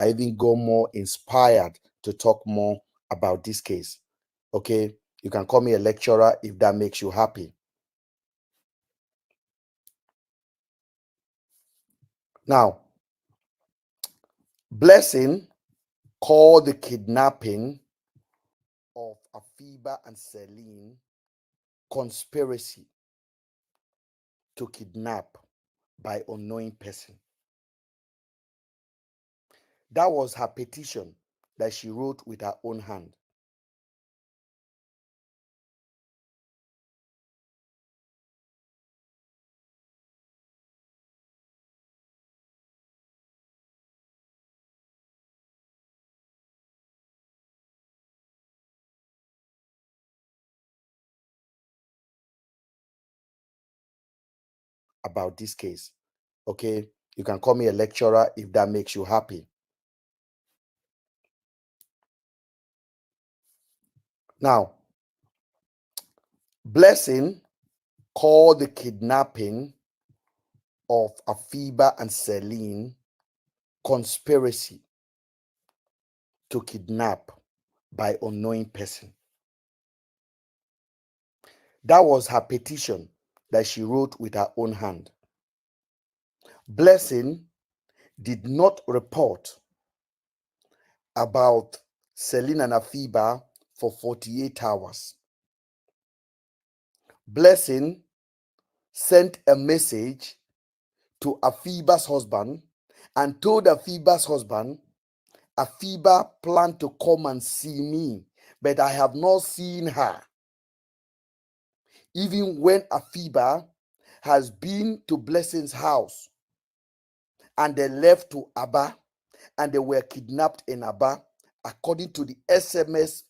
I even got more inspired to talk more about this case. Okay, you can call me a lecturer if that makes you happy. Now, Blessing called the kidnapping of Afiba and Celine conspiracy to kidnap by unknowing person. That was her petition that she wrote with her own hand. About this case. Okay, you can call me a lecturer if that makes you happy. Now, Blessing called the kidnapping of Afiba and Celine conspiracy to kidnap by unknowing person. That was her petition that she wrote with her own hand. Blessing did not report about Celine and Afiba for 48 hours. Blessing sent a message to Afiba's husband and told Afiba's husband, Afiba planned to come and see me, but I have not seen her. Even when Afiba has been to Blessing's house and they left to Aba and they were kidnapped in Aba, according to the SOS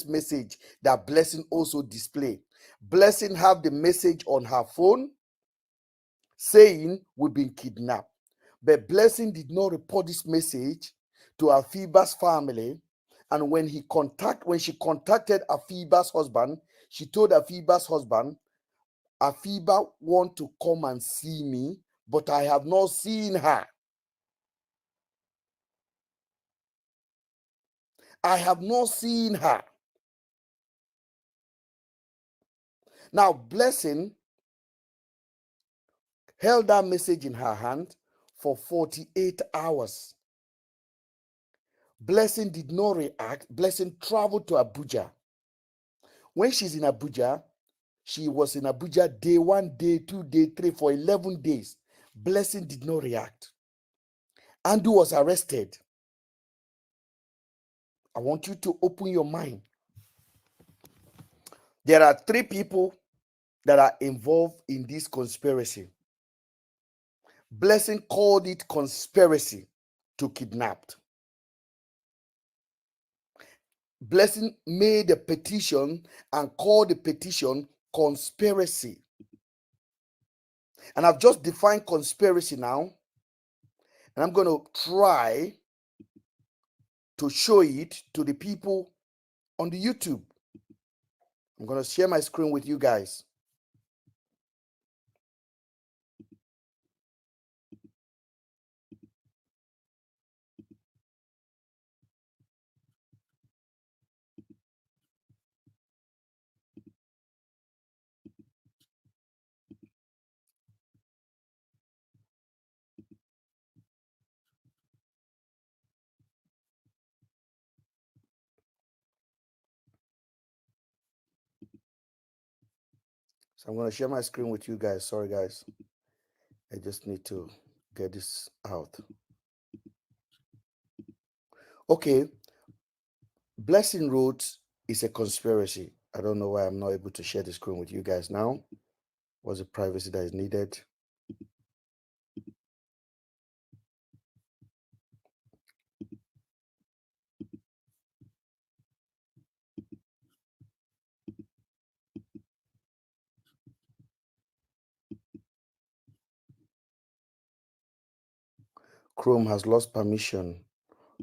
message that Blessing also displayed. Blessing have the message on her phone saying we've been kidnapped. But Blessing did not report this message to Afiba's family. And when she contacted Afiba's husband, she told Afiba's husband, Afiba want to come and see me, but I have not seen her. I have not seen her. Now, Blessing held that message in her hand for 48 hours. Blessing did not react. Blessing traveled to Abuja. When she's in Abuja, she was in Abuja day 1, day 2, day 3 for 11 days. Blessing did not react. Andu was arrested. I want you to open your mind. There are 3 people that are involved in this conspiracy. Blessing called it conspiracy to kidnap. Blessing made a petition and called the petition conspiracy. And I've just defined conspiracy now. And I'm going to try to show it to the people on the YouTube. I'm going to share my screen with you guys. So I'm going to share my screen with you guys. Sorry, guys. I just need to get this out. Okay. Blessing wrote is a conspiracy. I don't know why I'm not able to share the screen with you guys now. What's the privacy that is needed? Chrome has lost permission.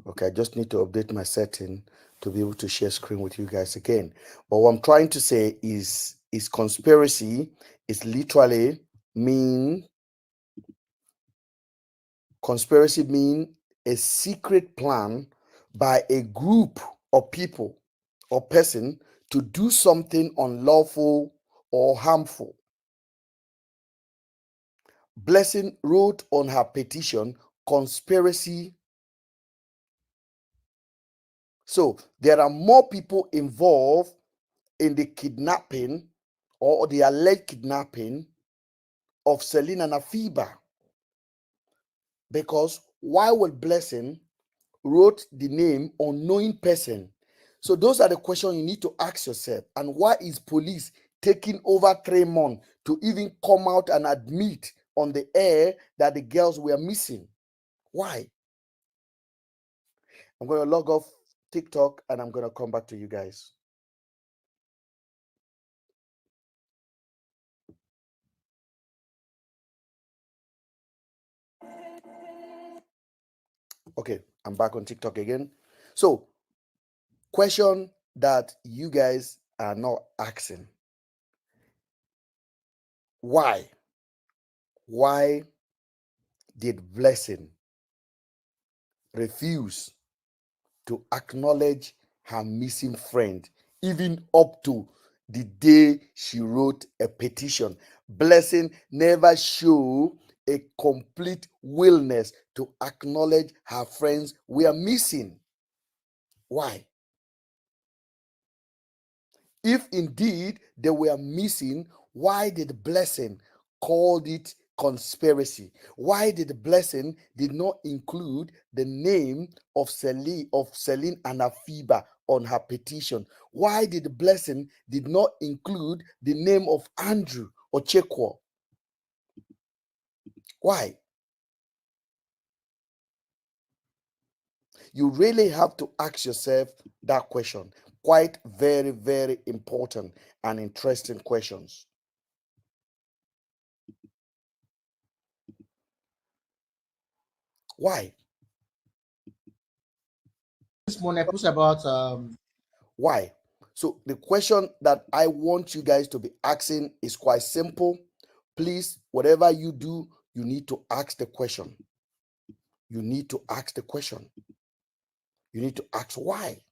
Okay, I just need to update my setting to be able to share screen with you guys again. But what I'm trying to say is conspiracy is literally conspiracy mean a secret plan by a group of people or person to do something unlawful or harmful. Blessing wrote on her petition, conspiracy. So there are more people involved in the kidnapping or the alleged kidnapping of Celine and Afiba, because why would Blessing wrote the name unknowing person? So those are the questions you need to ask yourself. And why is police taking over 3 months to even come out and admit on the air that the girls were missing? Why? I'm going to log off TikTok and I'm going to come back to you guys. Okay, I'm back on TikTok again. So, question that you guys are not asking. Why? Why did Blessing refuse to acknowledge her missing friend, even up to the day she wrote a petition? Blessing never showed a complete willingness to acknowledge her friends were missing. Why? If indeed they were missing, why did Blessing called it conspiracy? Why did Blessing did not include the name of Celine and Afiba on her petition? Why did Blessing did not include the name of Andrew or Chekwo? Why? You really have to ask yourself that question. Quite very, very important and interesting questions. Why? This morning about Why? So the question that I want you guys to be asking is quite simple. Please, whatever you do, you need to ask the question. You need to ask the question. You need to ask why.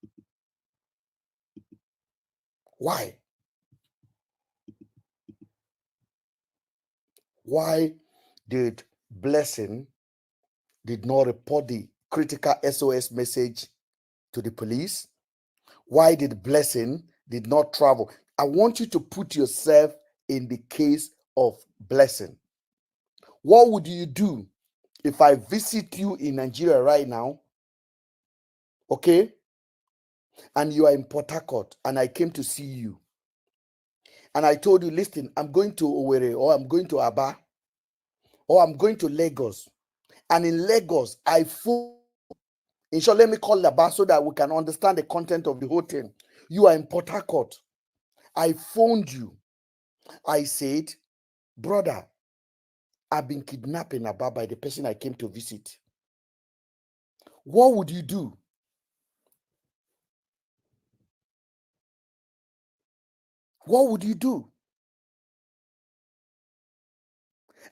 Why? Why did Blessing did not report the critical SOS message to the police? Why did Blessing did not travel? I want you to put yourself in the case of Blessing. What would you do if I visit you in Nigeria right now, okay, and you are in Port Harcourt and I came to see you and I told you, listen, I'm going to Owerri or I'm going to Aba or I'm going to Lagos, and in Lagos I phone, in short, let me call Aba so that we can understand the content of the whole thing. You are in Port Harcourt. I phoned you. I said, brother, I've been kidnapped in Aba by the person I came to visit. What would you do? What would you do?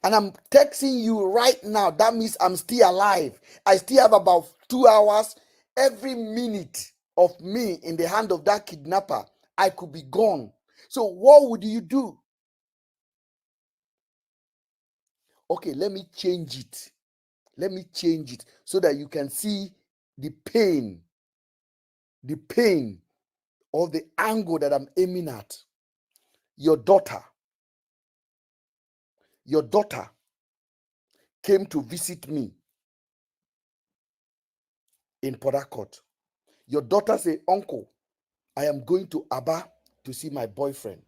And I'm texting you right now. That means I'm still alive. I still have about 2 hours. Every minute of me in the hand of that kidnapper, I could be gone. So what would you do? Okay, let me change it. Let me change it so that you can see the pain or the angle that I'm aiming at. Your daughter came to visit me in Port Harcourt. Your daughter said, uncle, I am going to Aba to see my boyfriend,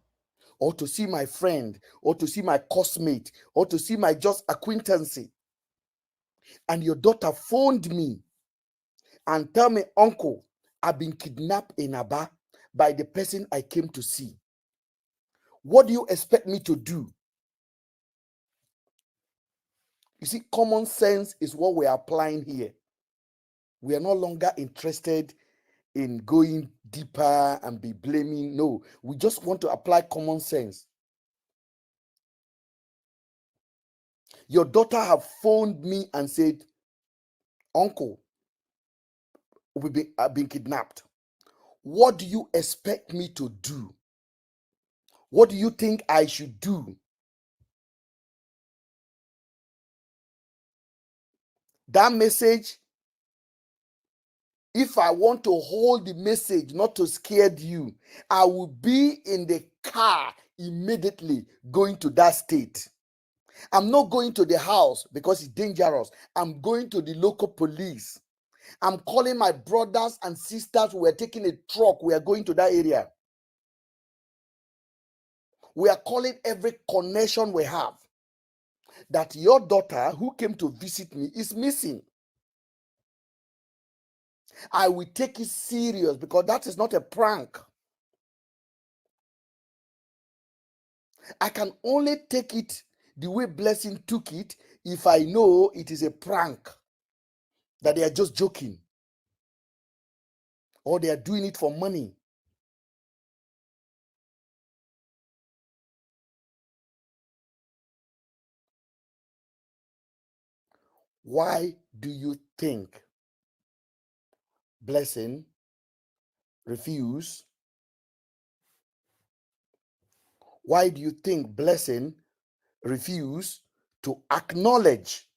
or to see my friend, or to see my cosmate, or to see my just acquaintance. And your daughter phoned me and tell me, uncle, I've been kidnapped in Aba by the person I came to see. What do you expect me to do? You see, common sense is what we're applying here. We are no longer interested in going deeper and be blaming. No, we just want to apply common sense. Your daughter have phoned me and said, uncle, been kidnapped. What do you expect me to do? What do you think I should do? That message, if I want to hold the message, not to scare you, I will be in the car immediately going to that state. I'm not going to the house because it's dangerous. I'm going to the local police. I'm calling my brothers and sisters. We're taking a truck. We are going to that area. We are calling every connection we have that your daughter who came to visit me is missing. I will take it serious because that is not a prank. I can only take it the way Blessing took it if I know it is a prank, that they are just joking or they are doing it for money. Why do you think Blessing refused? Why do you think Blessing refused to acknowledge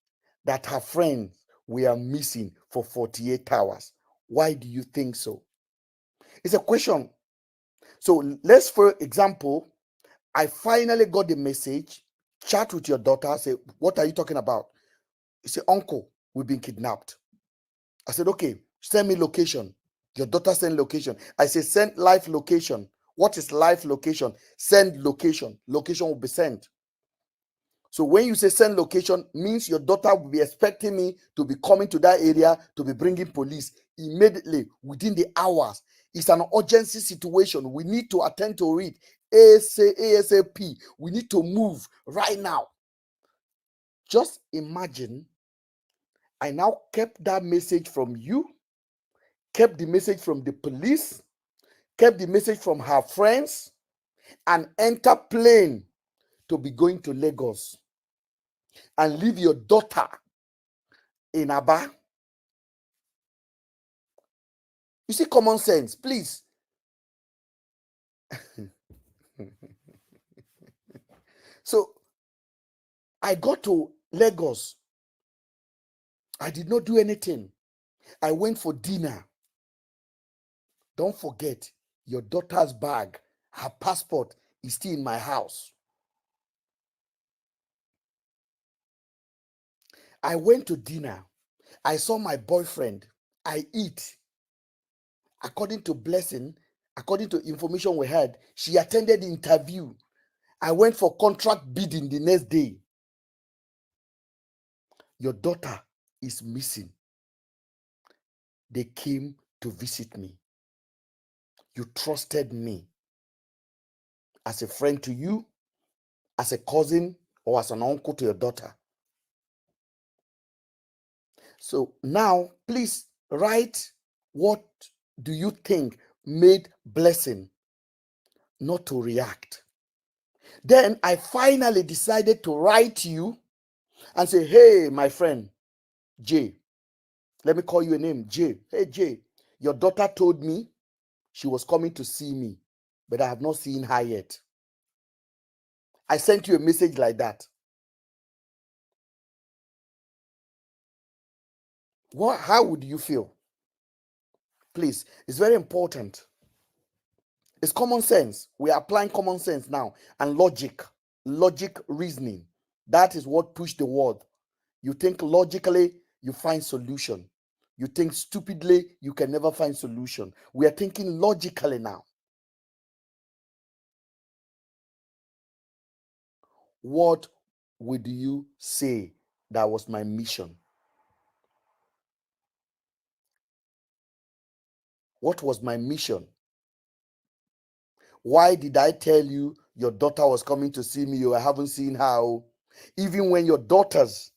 that her friends were missing for 48 hours? Why do you think so? It's a question. So let's, for example, I finally got the message, chat with your daughter, say, what are you talking about? You say, uncle, we've been kidnapped. I said, okay, send me location. Your daughter send location. I say, send live location. What is live location? Send location. Location will be sent. So when you say send location, means your daughter will be expecting me to be coming to that area to be bringing police immediately within the hours. It's an urgency situation. We need to attend to it ASAP. We need to move right now. Just imagine I now kept that message from you, kept the message from the police, kept the message from her friends, and enter plane to be going to Lagos and leave your daughter in Aba. You see, common sense, please. So I got to Lagos. I did not do anything. I went for dinner. Don't forget, your daughter's bag, her passport is still in my house. I went to dinner. I saw my boyfriend. I eat. According to Blessing, according to information we had, she attended the interview. I went for contract bidding the next day. Your daughter is missing. They came to visit me. You trusted me as a friend to you, as a cousin, or as an uncle to your daughter. So now, please write, what do you think made Blessing not to react? Then I finally decided to write you and say, hey, my friend, Jay, let me call you a name, Jay. Hey, Jay, your daughter told me she was coming to see me, but I have not seen her yet. I sent you a message like that. How would you feel? Please, it's very important. It's common sense. We are applying common sense now and logic reasoning. That is what pushed the world. You think logically, you find solution. You think stupidly, you can never find solution. We are thinking logically now. What would you say that was my mission? What was my mission? Why did I tell you your daughter was coming to see me? You haven't seen her. Even when your daughters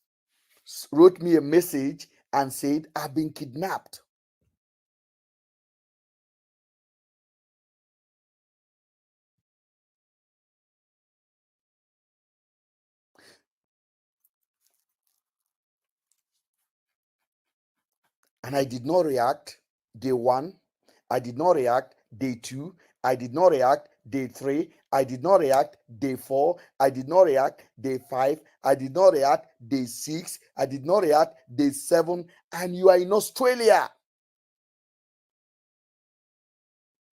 wrote me a message and said, I've been kidnapped. And I did not react. Day 1, I did not react. Day 2, I did not react. Day 3, I did not react. Day 4, I did not react. Day 5, I did not react. Day 6, I did not react. Day 7, and you are in Australia.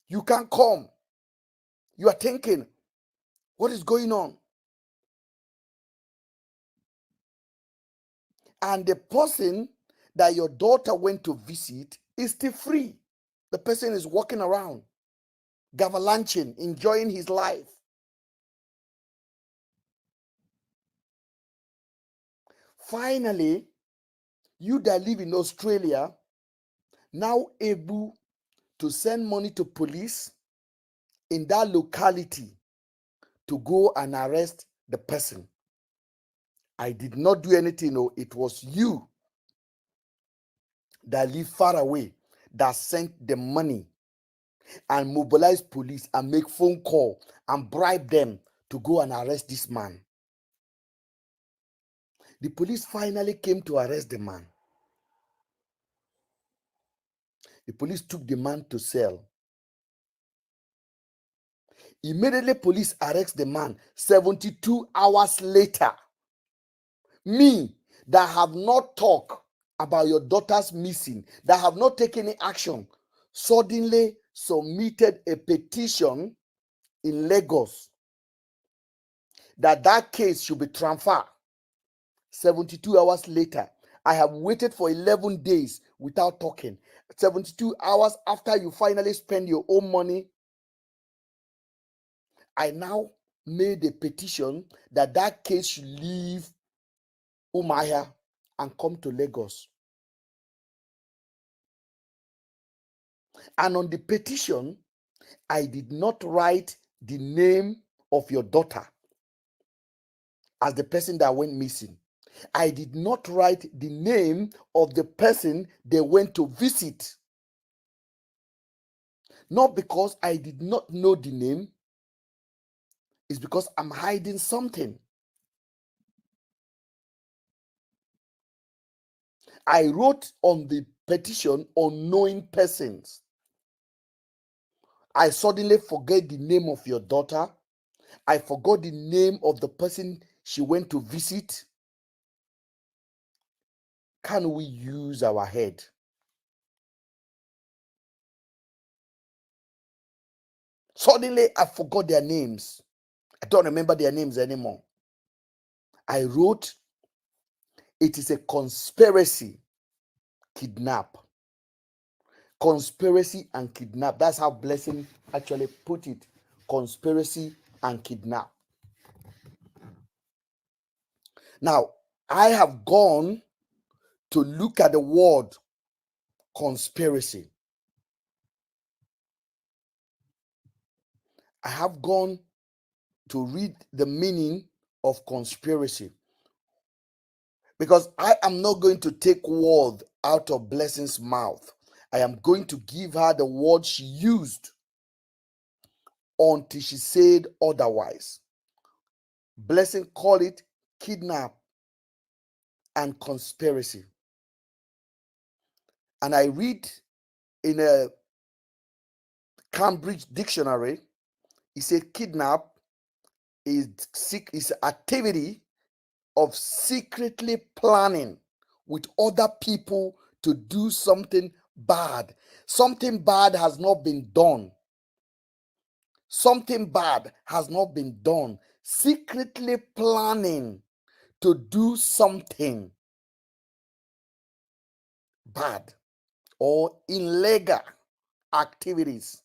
You can't come. You are thinking, what is going on? And the person that your daughter went to visit is still free. The person is walking around, gavalanching, enjoying his life. Finally, you that live in Australia, now able to send money to police in that locality to go and arrest the person. I did not do anything. No, it was you that live far away that sent the money and mobilize police and make phone call and bribe them to go and arrest this man. The police finally came to arrest the man. The police took the man to cell. Immediately, police arrest the man. 72 hours later, me that have not talked about your daughter's missing, that have not taken any action, suddenly submitted a petition in Lagos that case should be transferred. 72 hours later, I have waited for 11 days without talking. 72 hours after you finally spend your own money, I now made a petition that case should leave Umahia and come to Lagos. And on the petition, I did not write the name of your daughter as the person that went missing. I did not write the name of the person they went to visit. Not because I did not know the name, it's because I'm hiding something. I wrote on the petition unknowing persons. I suddenly forget the name of your daughter. I forgot the name of the person she went to visit. Can we use our head? Suddenly, I forgot their names. I don't remember their names anymore. I wrote, it is a conspiracy, kidnap. Conspiracy and kidnap. That's how Blessing actually put it. Conspiracy and kidnap. Now, I have gone to look at the word conspiracy. I have gone to read the meaning of conspiracy, because I am not going to take word out of Blessing's mouth. I am going to give her the word she used until she said otherwise. Blessing called it kidnap and conspiracy. And I read in a Cambridge dictionary, it said kidnap is activity of secretly planning with other people to do something bad. Something bad has not been done. Something bad has not been done. Secretly planning to do something bad or illegal activities.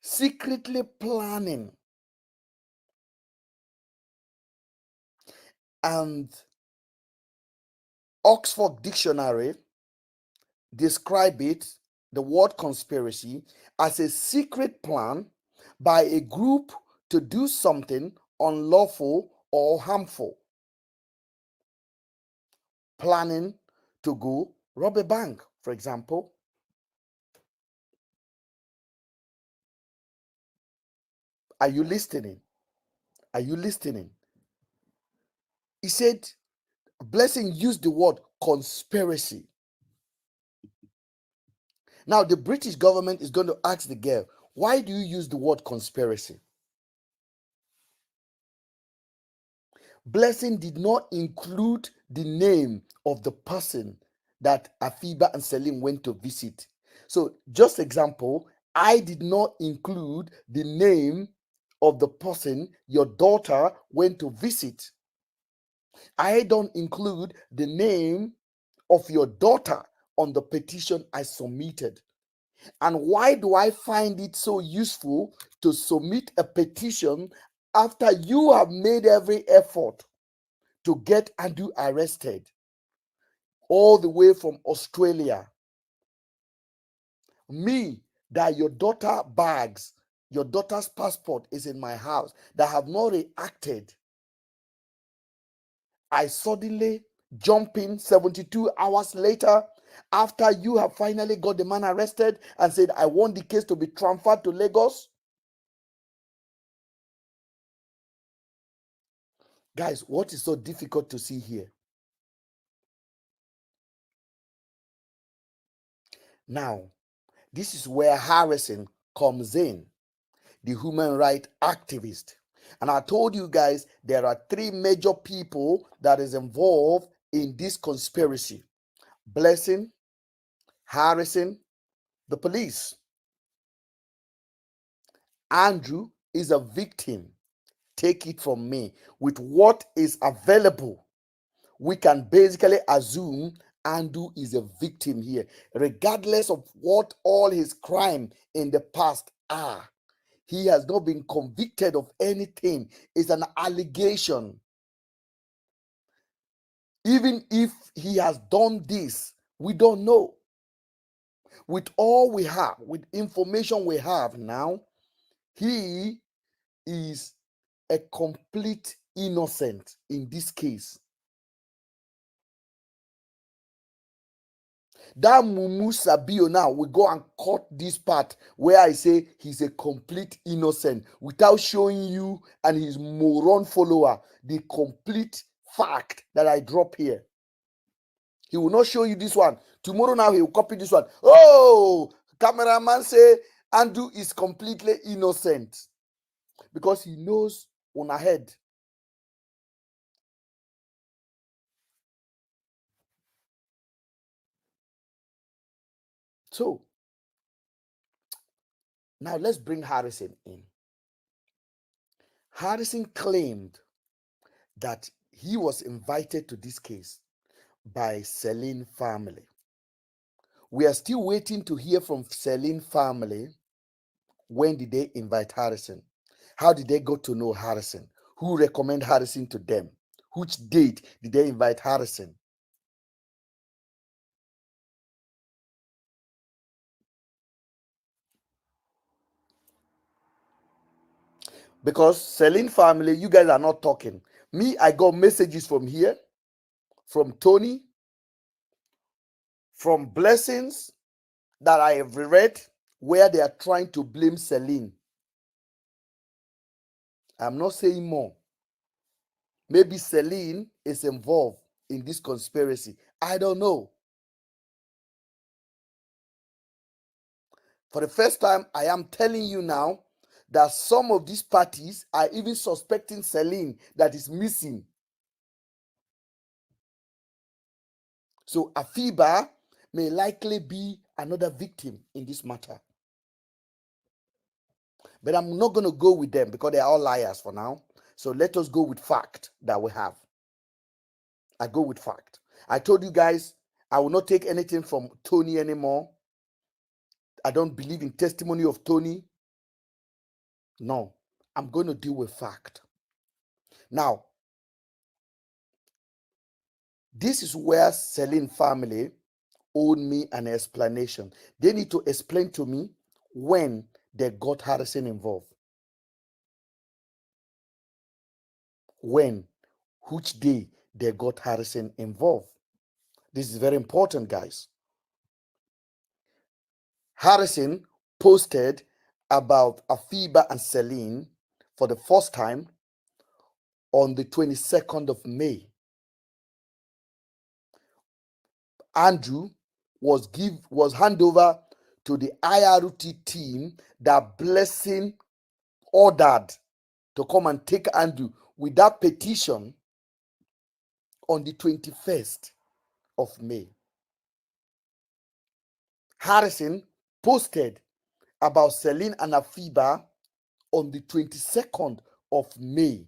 Secretly planning. And Oxford Dictionary describe it, the word conspiracy, as a secret plan by a group to do something unlawful or harmful. Planning to go rob a bank, for example. Are you listening? Are you listening? He said, Blessing used the word conspiracy. Now, the British government is going to ask the girl, why do you use the word conspiracy? Blessing did not include the name of the person that Afiba and Celine went to visit. So, just example, I did not include the name of the person your daughter went to visit. I don't include the name of your daughter on the petition I submitted. And why do I find it so useful to submit a petition after you have made every effort to get Andrew arrested all the way from Australia? Me, that your daughter bags, your daughter's passport is in my house, that have not reacted. I suddenly jump in 72 hours later after you have finally got the man arrested and said, I want the case to be transferred to Lagos. Guys, what is so difficult to see here? Now, this is where Harrison comes in, the human rights activist. And I told you guys there are three major people that is involved in this conspiracy: Blessing, Harrison, the police. Andrew is a victim. Take it from me. With what is available, we can basically assume Andrew is a victim here, regardless of what all his crime in the past are. He has not been convicted of anything. It's an allegation. Even if he has done this, we don't know. With all we have, with information we have now, he is a complete innocent in this case. That Mumu Sabio now will go and cut this part where I say he's a complete innocent without showing you and his moron follower the complete fact that I drop here. He will not show you this one. Tomorrow now he will copy this one. Oh, cameraman say Andrew is completely innocent because he knows on ahead. So now let's bring Harrison in. Harrison claimed that he was invited to this case by Celine family. We are still waiting to hear from Celine family. When did they invite Harrison? How did they go to know Harrison? Who recommended Harrison to them? Which date did they invite Harrison? Because Celine family, you guys are not talking. Me, I got messages from here, from Tony, from Blessings that I have read where they are trying to blame Celine. I'm not saying more. Maybe Celine is involved in this conspiracy. I don't know. For the first time, I am telling you now that some of these parties are even suspecting Celine that is missing. So Afiba may likely be another victim in this matter. But I'm not going to go with them because they are all liars for now. So let us go with fact that we have. I go with fact. I told you guys I will not take anything from Tony anymore. I don't believe in testimony of Tony. No, I'm going to deal with fact. Now, this is where Celine family owed me an explanation. They need to explain to me when they got Harrison involved. When, which day they got Harrison involved. This is very important, guys. Harrison posted about Afiba and Celine for the first time on the 22nd of May. Andrew was handed over to the IRT team that Blessing ordered to come and take Andrew with that petition on the 21st of May. Harrison posted about Celine and Afiba on the 22nd of May.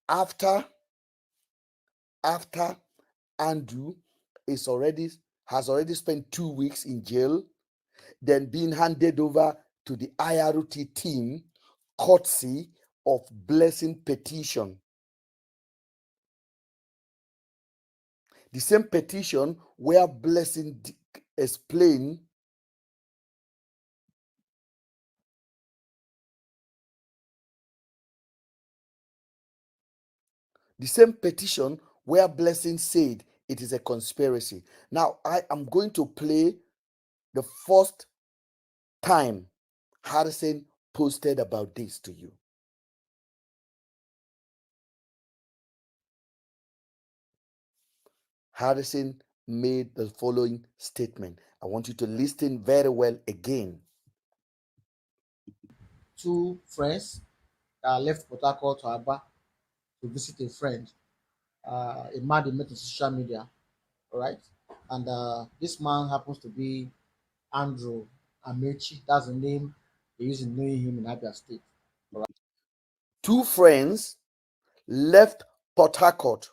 After Andrew has already spent 2 weeks in jail, then being handed over to the IRT team, courtesy of Blessing petition. The same petition where Blessing explained the same petition where Blessing said it is a conspiracy. Now, I am going to play the first time Harrison posted about this to you. Harrison made the following statement. I want you to listen very well again. Two friends left Port Harcourt to Aba to visit a friend, a man they met on social media, all right? And this man happens to be Andrew Amechi. That's the name they use in knowing him in Abia State. Two friends left Port Harcourt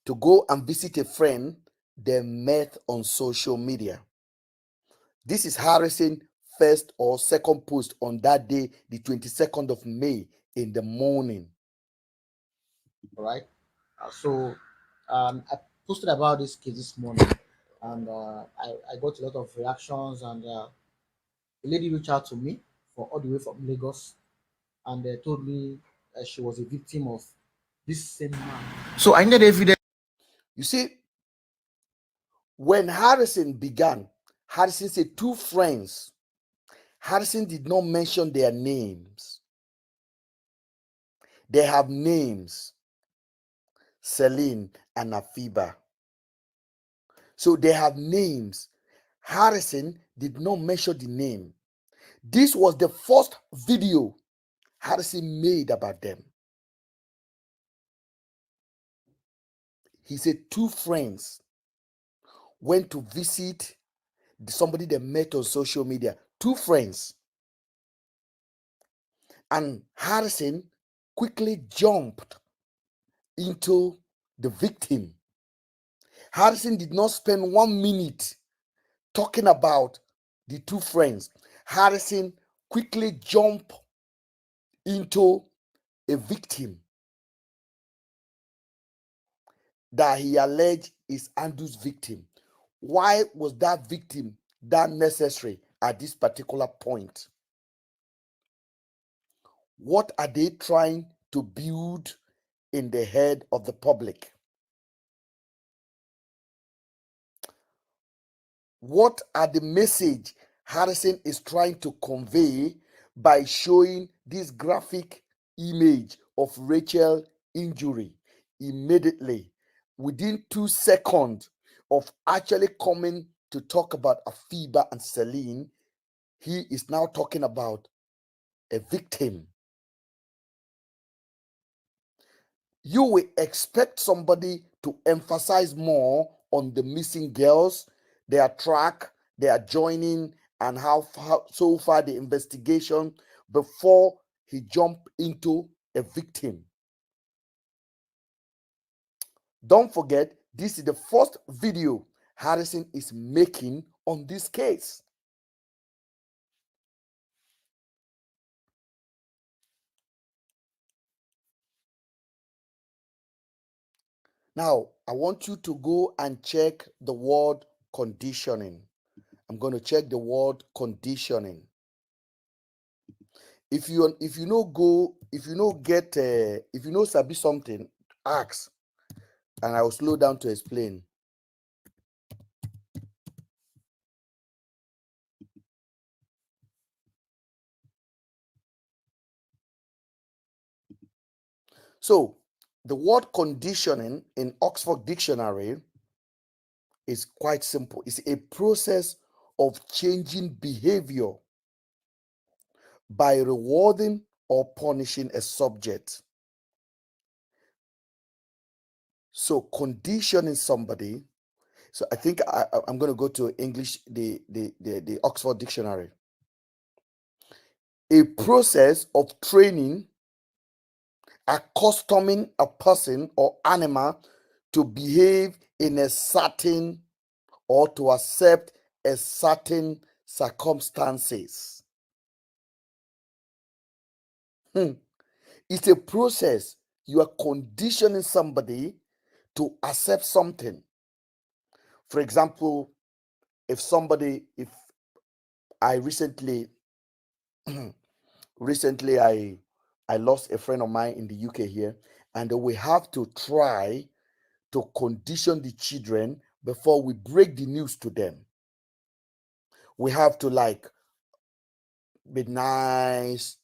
to go and visit a friend they met on social media. This is Harrison first or second post on that day, the 22nd of May in the morning. All right. I posted about this case this morning, and I got a lot of reactions. And a lady reached out to me for all the way from Lagos, and they told me she was a victim of this same man. So I needed evidence. You see, when Harrison began, Harrison said two friends. Harrison did not mention their names. They have names, Celine and Afiba. So they have names. Harrison did not mention the name. This was the first video Harrison made about them. He said two friends went to visit somebody they met on social media. Two friends. And Harrison quickly jumped into the victim. Harrison did not spend 1 minute talking about the two friends. Harrison quickly jumped into a victim that he alleged is Andrew's victim. Why was that victim that necessary at this particular point? What are they trying to build in the head of the public? What are the message Harrison is trying to convey by showing this graphic image of Rachel injury immediately within 2 seconds of actually coming to talk about Afiba and Celine? He is now talking about a victim. You will expect somebody to emphasize more on the missing girls, their track, their joining, and how so far the investigation before he jumped into a victim. Don't forget, this is the first video Harrison is making on this case. Now, I want you to go and check the word conditioning. I'm going to check the word conditioning. If you sabi something, ask, and I will slow down to explain. So the word conditioning in Oxford Dictionary is quite simple. It's a process of changing behavior by rewarding or punishing a subject. So conditioning somebody. So I think I'm going to go to English, the Oxford Dictionary. A process of training, accustoming a person or animal to behave in a certain or to accept a certain circumstances. It's a process. You are conditioning somebody to accept something. For example, if I recently I lost a friend of mine in the UK here, and we have to try to condition the children before we break the news to them. We have to like be nice,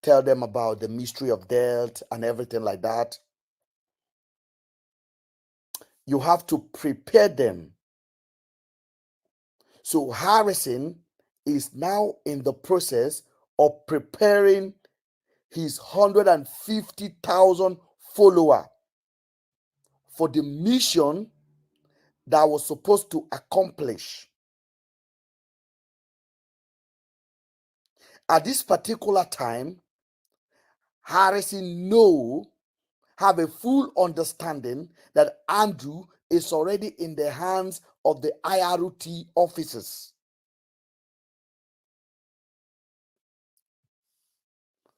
tell them about the mystery of death and everything like that. You have to prepare them. So Harrison is now in the process of preparing his 150,000 follower for the mission that was supposed to accomplish. At this particular time, Harrison have a full understanding that Andrew is already in the hands of the IRT officers.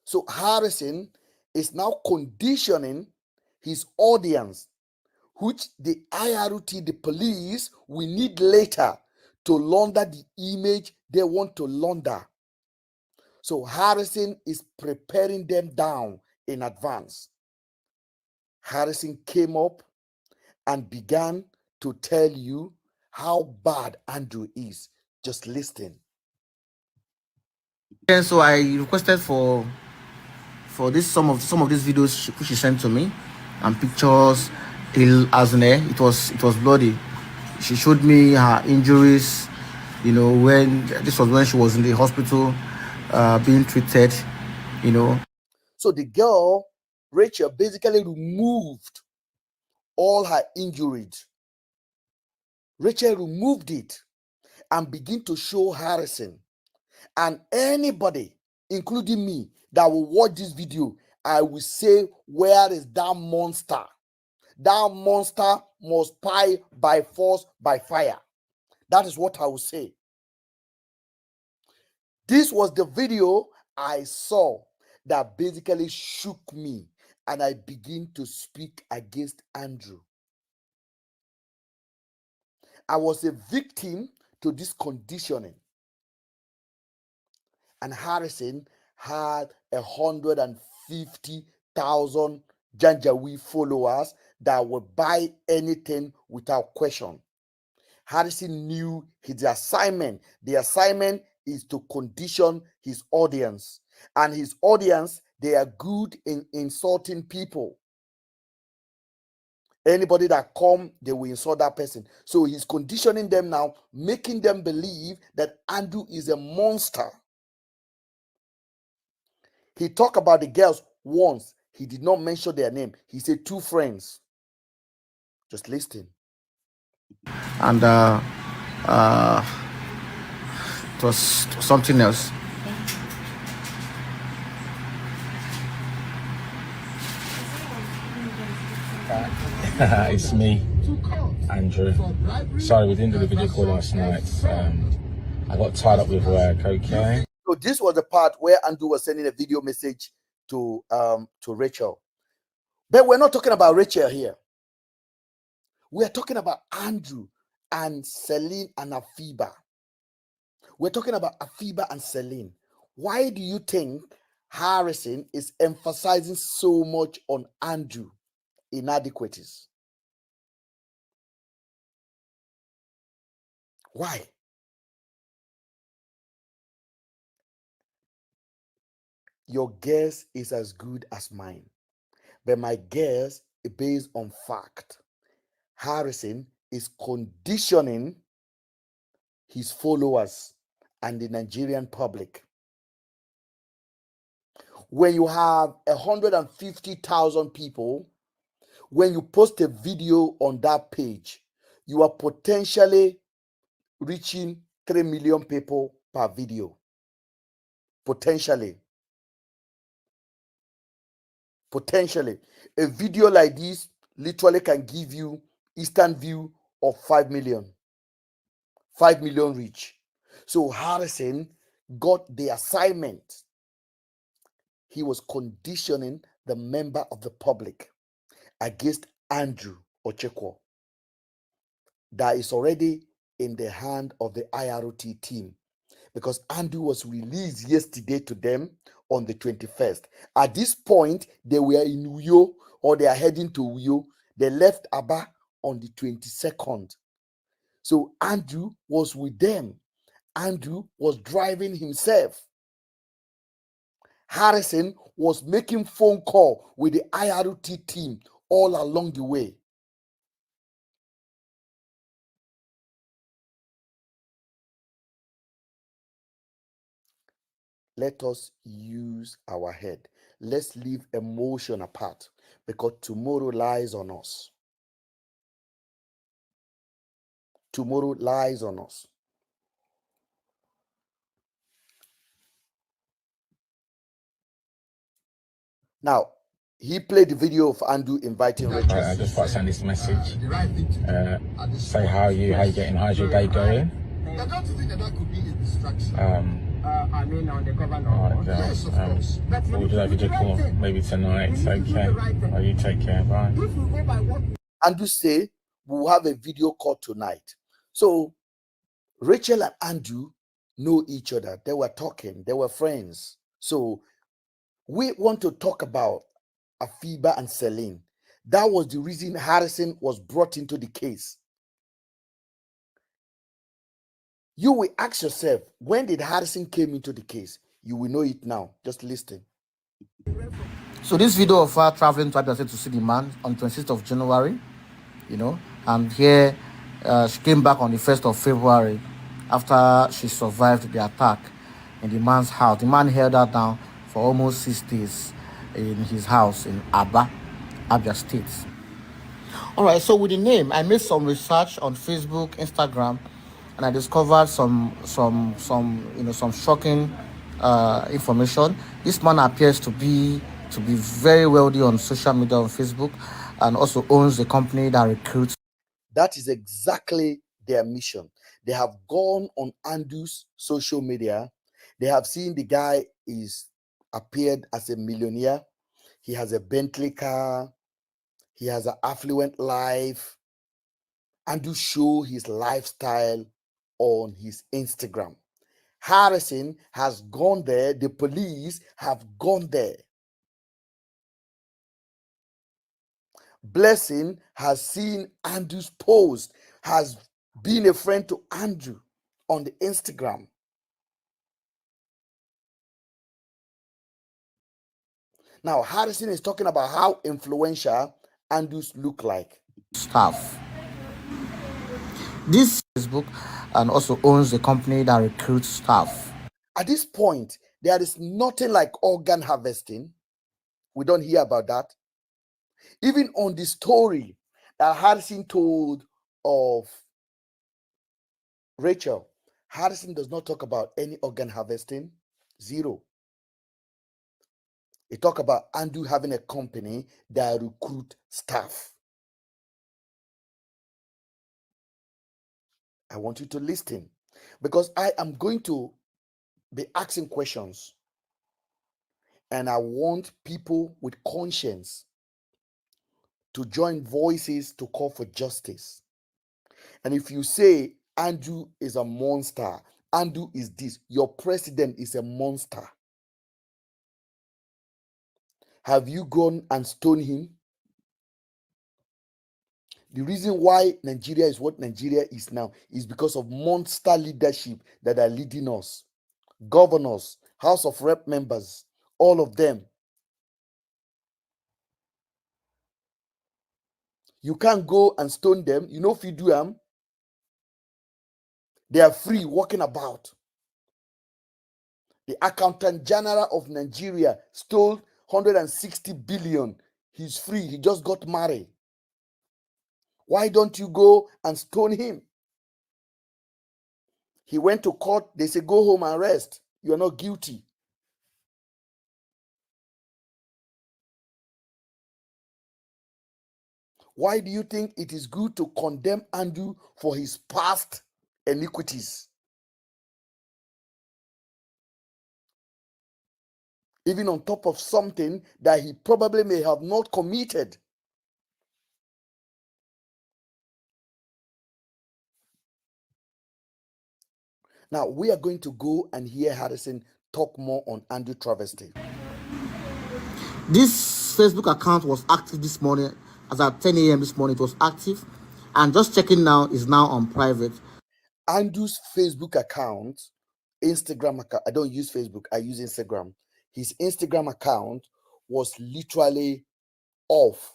So Harrison is now conditioning his audience, which the IRT, the police, will need later to launder the image they want to launder. So Harrison is preparing them down in advance. Harrison came up and began to tell you how bad Andrew is. Just listen. And so I requested for this some of these videos which she sent to me and pictures. As in it was bloody. She showed me her injuries. When this was when she was in the hospital, being treated. So the girl, Rachel, basically removed all her injuries. Rachel removed it and began to show Harrison. And anybody, including me, that will watch this video, I will say, where is that monster? That monster must die by force, by fire. That is what I will say. This was the video I saw that basically shook me, and I begin to speak against Andrew. I was a victim to this conditioning, and Harrison had 150,000 Janjaweed followers that would buy anything without question. Harrison knew his assignment. The assignment is to condition his audience, and his audience, they are good in insulting people. Anybody that come, they will insult that person. So he's conditioning them now, making them believe that Andrew is a monster. He talked about the girls once. He did not mention their name. He said 2 friends. Just listen. And it was something else. It's me, Andrew. Sorry, we didn't do the video call last night. I got tied up with work, okay? So this was the part where Andrew was sending a video message to Rachel. But we're not talking about Rachel here. We're talking about Andrew and Celine and Afiba. We're talking about Afiba and Celine. Why do you think Harrison is emphasizing so much on Andrew inadequacies? Why? Your guess is as good as mine. But my guess is based on fact. Harrison is conditioning his followers and the Nigerian public. When you have 150,000 people, when you post a video on that page, you are potentially reaching 3 million people per video. Potentially. A video like this literally can give you instant view of 5 million. 5 million reach. So Harrison got the assignment. He was conditioning the member of the public against Andrew Ochekwo. That is already in the hand of the IROT team, because Andrew was released yesterday to them on the 21st. At this point, they were in Uyo, or they are heading to Uyo. They left Aba on the 22nd. So Andrew was with them. Andrew was driving himself. Harrison was making phone call with the IROT team all along the way. Let us use our head. Let's leave emotion apart, because tomorrow lies on us. Tomorrow lies on us. Now, he played the video of Andrew inviting Rachel. I just want to send this message. Say how you getting? How's your day going? I don't think that could be a distraction. I mean, on the cover now. Yes, of course. We'll do that video call maybe tonight. Okay. Well, you take care. Bye. Andrew say we'll have a video call tonight. So Rachel and Andrew know each other. They were talking. They were friends. So we want to talk about Afiba and Celine. That was the reason Harrison was brought into the case. You will ask yourself, when did Harrison came into the case? You will know it now. Just listen. So this video of her traveling to Abuja to see the man on 26th of January, and here she came back on the 1st of February after she survived the attack in the man's house. The man held her down for almost 6 days in his house in Abia State. All right, so with the name, I made some research on Facebook, Instagram, and I discovered some shocking information. This man appears to be very wealthy on social media, on Facebook, and also owns a company that recruits. That is exactly their mission. They have gone on Andrew's social media. They have seen the guy is appeared as a millionaire. He has a Bentley car. He has an affluent life. Andrew show his lifestyle on his Instagram. Harrison has gone there. The police have gone there. Blessing has seen Andrew's post, has been a friend to Andrew on the Instagram. Now, Harrison is talking about how influential Andrews look like. Staff. This Facebook, and also owns a company that recruits staff. At this point, there is nothing like organ harvesting. We don't hear about that. Even on the story that Harrison told of Rachel, Harrison does not talk about any organ harvesting. Zero. He talk about Andrew having a company that recruit staff. I want you to listen, because I am going to be asking questions, and I want people with conscience to join voices to call for justice. And if you say Andrew is a monster, Andrew is this, your president is a monster, have you gone and stoned him? The reason why Nigeria is what Nigeria is now is because of monster leadership that are leading us. Governors, House of Rep members, all of them. You can't go and stone them. You know if you do them, they are free walking about. The Accountant General of Nigeria stole 160 billion. He's free. He just got married. Why don't you go and stone him? He went to court. They say, go home and rest. You are not guilty. Why do you think it is good to condemn Andrew for his past iniquities? Even on top of something that he probably may have not committed. Now, we are going to go and hear Harrison talk more on Andrew travesty. This Facebook account was active this morning. As at 10 a.m. this morning, it was active. And just checking now, is now on private. Andrew's Facebook account, Instagram account, I don't use Facebook, I use Instagram. His Instagram account was literally off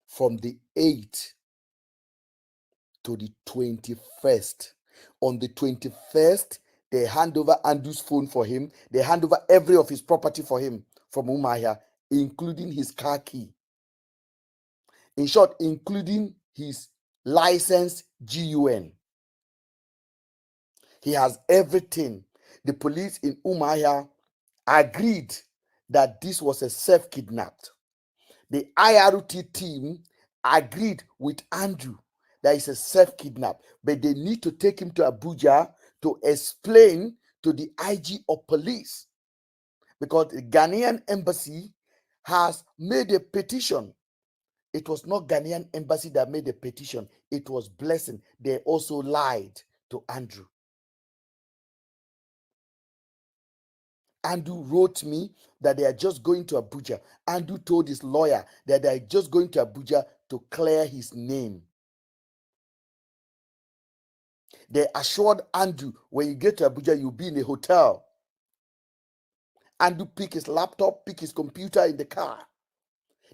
from the 8th to the 21st. On the 21st, they hand over Andrew's phone for him. They hand over every of his property for him from Umaya, including his car key. In short, including his license GUN. He has everything. The police in Umaya agreed that this was a self-kidnapped. The IRT team agreed with Andrew that it's a self-kidnap, but they need to take him to Abuja to explain to the IG of police, because the Ghanaian embassy has made a petition. It was not Ghanaian embassy that made the petition. It was Blessing. They also lied to Andrew. Andrew wrote me that they are just going to Abuja. Andrew told his lawyer that they are just going to Abuja to clear his name. They assured Andrew, when you get to Abuja, you'll be in a hotel. Andrew picked his laptop, picked his computer in the car.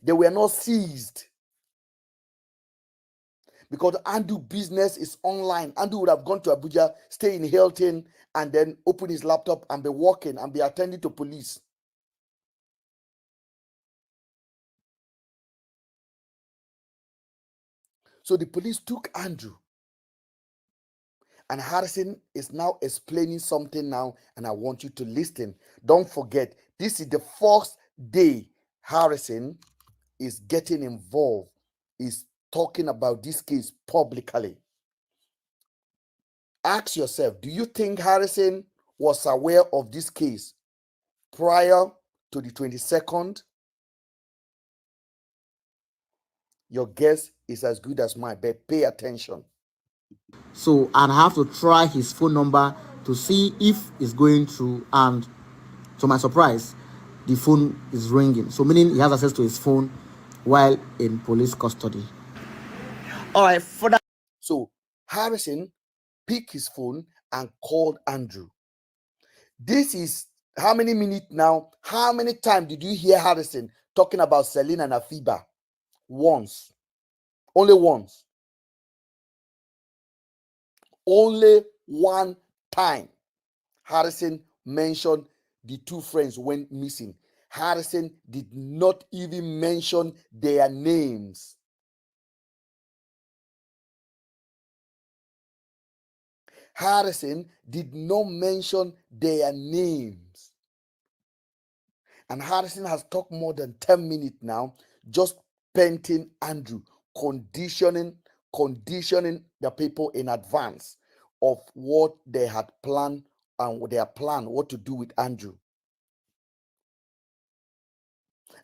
They were not seized, because Andrew business is online. Andrew would have gone to Abuja, stay in Hilton, and then open his laptop and be working and be attending to police. So the police took Andrew. And Harrison is now explaining something now, and I want you to listen. Don't forget, this is the first day Harrison is getting involved, is talking about this case publicly. Ask yourself, do you think Harrison was aware of this case prior to the 22nd? Your guess is as good as mine, but pay attention. So I'd have to try his phone number to see if it's going through. And to my surprise, the phone is ringing. So meaning he has access to his phone while in police custody. All right, for that. So Harrison picked his phone and called Andrew. This is how many minutes now? How many times did you hear Harrison talking about Celine and Afiba? Once. Only once. Only one time Harrison mentioned the two friends went missing. Harrison did not even mention their names. Harrison did not mention their names. And Harrison has talked more than 10 minutes now, just painting Andrew, conditioning the people in advance of what they had planned and their plan, what to do with Andrew.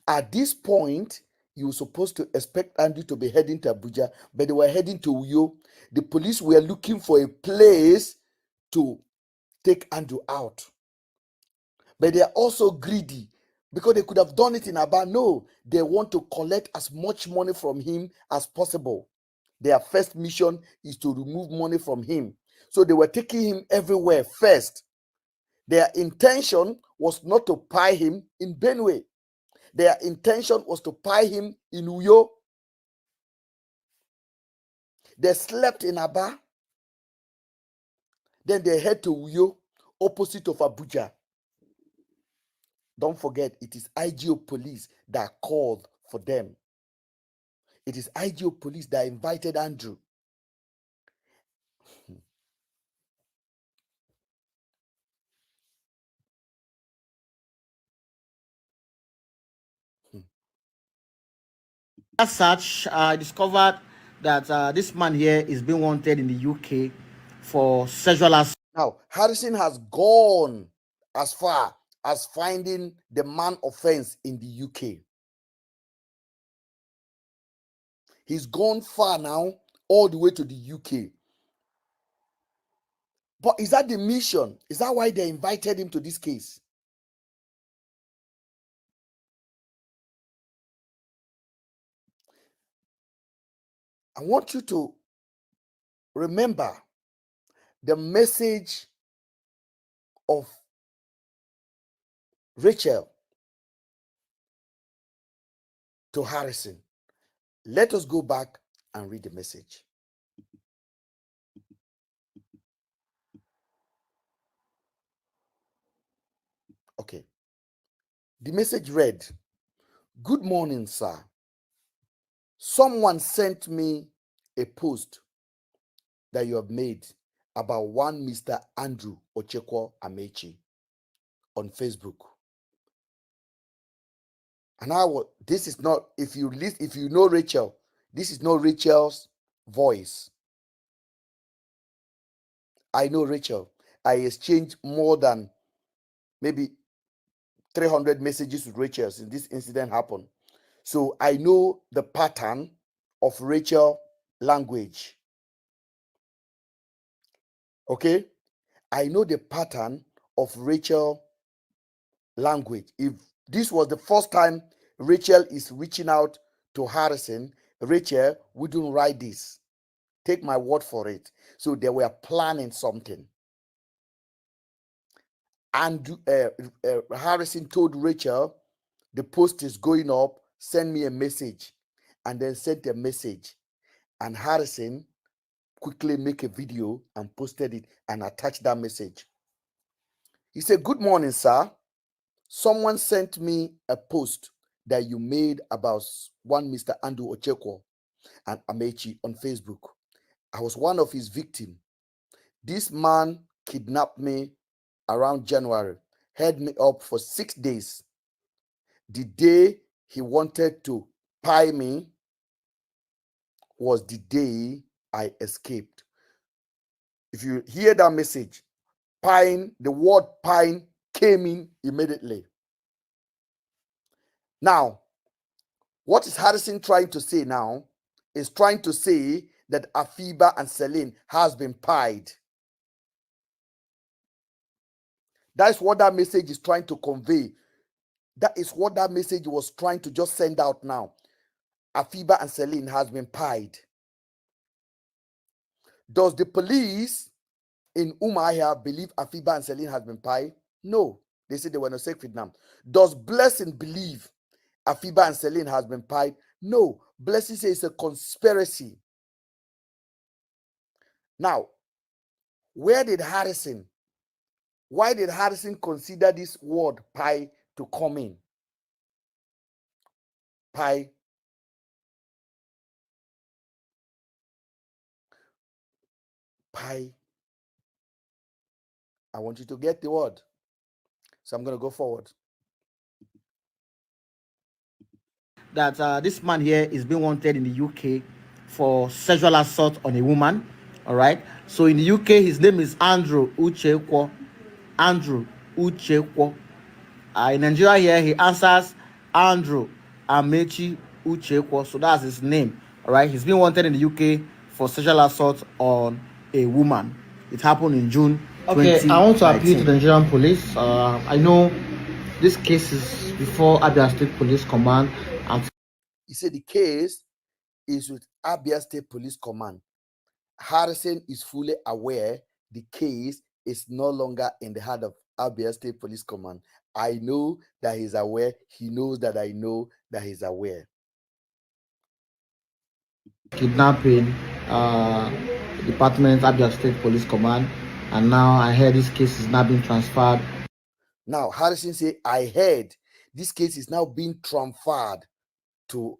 At this point, you were supposed to expect Andrew to be heading to Abuja, but they were heading to Uyo. The police were looking for a place to take Andrew out. But they are also greedy, because they could have done it in Aba. No, they want to collect as much money from him as possible. Their first mission is to remove money from him. So they were taking him everywhere first. Their intention was not to pie him in Benue. Their intention was to pie him in Uyo. They slept in Aba. Then they head to Uyo, opposite of Abuja. Don't forget, it is IGO police that called for them. It is IGO police that invited Andrew. As such, I discovered that this man here is being wanted in the UK for sexual assault. Now, Harrison has gone as far as finding the man offense in the UK. He's gone far now, all the way to the UK. But is that the mission? Is that why they invited him to this case? I want you to remember the message of Rachel to Harrison. Let us go back and read the message. Okay. The message read, "Good morning, sir. Someone sent me a post that you have made about one Mr. Andrew Ochekwo Amechi on Facebook. And this is not, if you know Rachel, this is not Rachel's voice. I know Rachel. I exchanged more than maybe 300 messages with Rachel since this incident happened. So I know the pattern of Rachel language. Okay? I know the pattern of Rachel language. If this was the first time Rachel is reaching out to Harrison, Rachel wouldn't write this. Take my word for it. So they were planning something. And Harrison told Rachel, the post is going up, send me a message. And then sent a message. And Harrison quickly make a video and posted it and attached that message. He said, "Good morning, sir. Someone sent me a post that you made about one Mr. Andrew Ochekwo and Amechi on Facebook. I was one of his victims. This man kidnapped me around January, held me up for 6 days. The day he wanted to pie me was the day I escaped." If you hear that message, pine, the word pine came in immediately. Now, what is Harrison trying to say now? Is trying to say that Afiba and Celine has been pied. That's what that message is trying to convey. That is what that message was trying to just send out now. Afiba and Celine has been pied. Does the police in Umuahia believe Afiba and Celine has been pied? No. They said they were not self-kidnapped. Does Blessing believe Afiba and Celine has been pied? No. Blessing says it's a conspiracy. Now, why did Harrison consider this word pie to come in? Pie. Pie. I want you to get the word. So I'm going to go forward. That this man here is being wanted in the UK for sexual assault on a woman. All right. So in the UK, his name is Andrew Uchekwo. Andrew Uchekwo. In Nigeria here, he answers Andrew Amechi Uchekwo. So that's his name. All right. He's been wanted in the UK for sexual assault on a woman. It happened in June. Okay, I want to appeal to the Nigerian police. I know this case is before Abia State Police Command. And he said the case is with Abia State Police Command. Harrison is fully aware the case is no longer in the hand of Abia State Police Command. I know that he's aware. He knows that I know that he's aware. Kidnapping uh, Department, Abuja State Police Command, and now I heard this case is now being transferred. Now, Harrison said, I heard this case is now being transferred to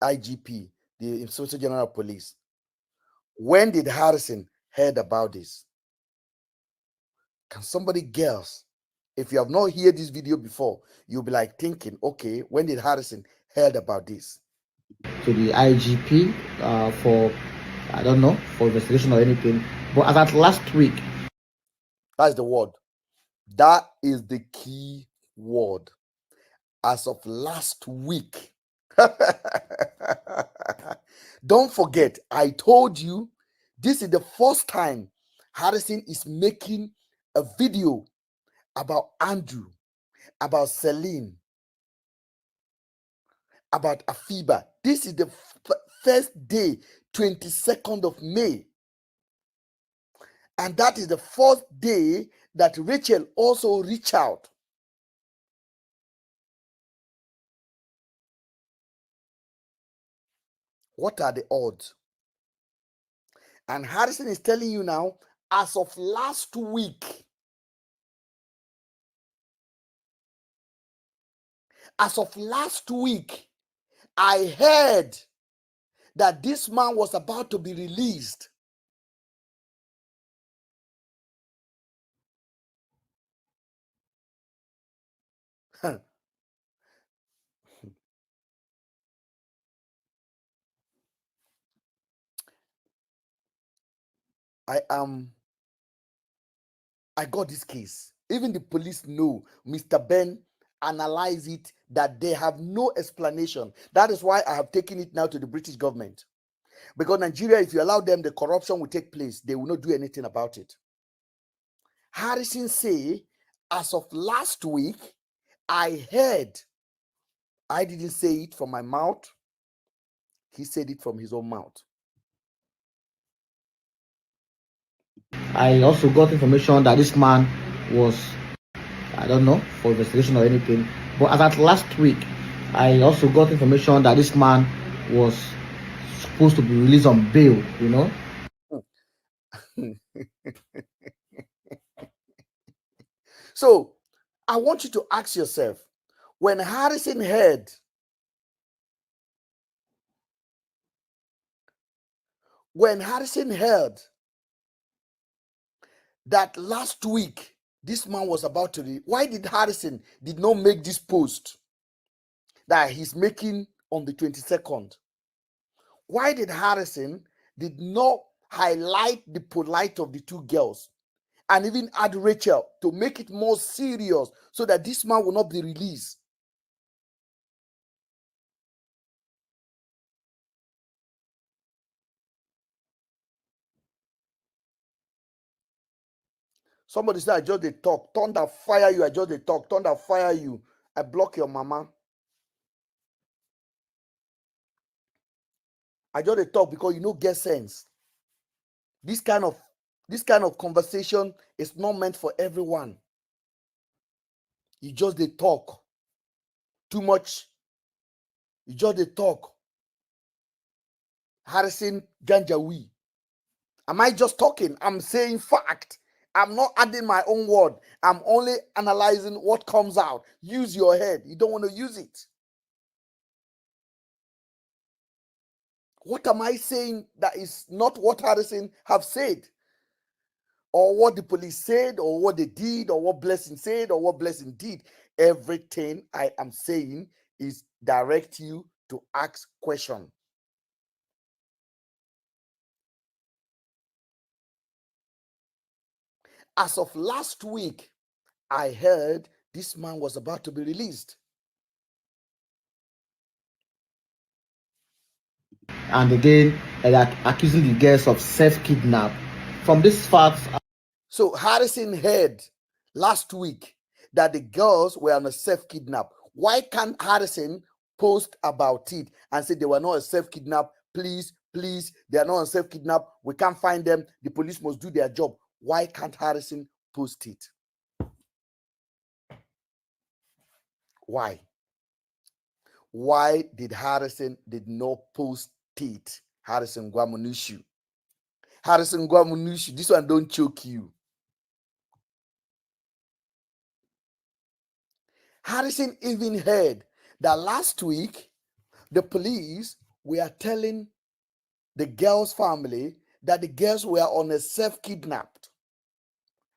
IGP, the Inspector General of Police. When did Harrison heard about this? Can somebody guess? If you have not heard this video before, you'll be like thinking, okay, when did Harrison heard about this? To the IGP for, I don't know, for investigation or anything. But as at last week, that's the word. That is the key word. As of last week. Don't forget, I told you this is the first time Harrison is making a video about Andrew, about Celine, about Afiba. This is the first day, 22nd of May. And that is the first day that Rachel also reached out. What are the odds? And Harrison is telling you now, as of last week, I heard that this man was about to be released. I got this case. Even the police know, Mr. Ben analyze it, that they have no explanation. That is why I have taken it now to the British government. Because Nigeria, if you allow them, the corruption will take place. They will not do anything about it. Harrison say, as of last week, I heard. I didn't say it from my mouth. He said it from his own mouth. I also got information that this man was, I don't know, for investigation or anything. But as at last week, I also got information that this man was supposed to be released on bail, you know. So I want you to ask yourself, when Harrison heard that last week this man was about to why did Harrison did not make this post that he's making on the 22nd? Why did Harrison did not highlight the polite of the two girls and even add Rachel to make it more serious so that this man will not be released? Somebody said, I just they talk. Thunder fire you. I just they talk. Thunder fire you. I block your mama. I just they talk because you know get sense. This kind of conversation is not meant for everyone. You just they talk too much. You just they talk. Harrison Ganjawi. Am I just talking? I'm saying fact. I'm not adding my own word. I'm only analyzing what comes out. Use your head. You don't want to use it. What am I saying that is not what Harrison have said? Or what the police said, or what they did, or what Blessing said, or what Blessing did? Everything I am saying is direct you to ask question. As of last week, I heard this man was about to be released. And again, they are accusing the girls of self-kidnap. From this fact, So Harrison heard last week that the girls were on a self-kidnap. Why can't Harrison post about it and say they were not a self-kidnap? Please, they are not a self-kidnap. We can't find them. The police must do their job. Why can't Harrison post it? Why? Why did Harrison did not post it? Harrison Guamunishu. Harrison Guamunushi, this one don't choke you. Harrison even heard that last week the police were telling the girl's family that the girls were on a self-kidnapped.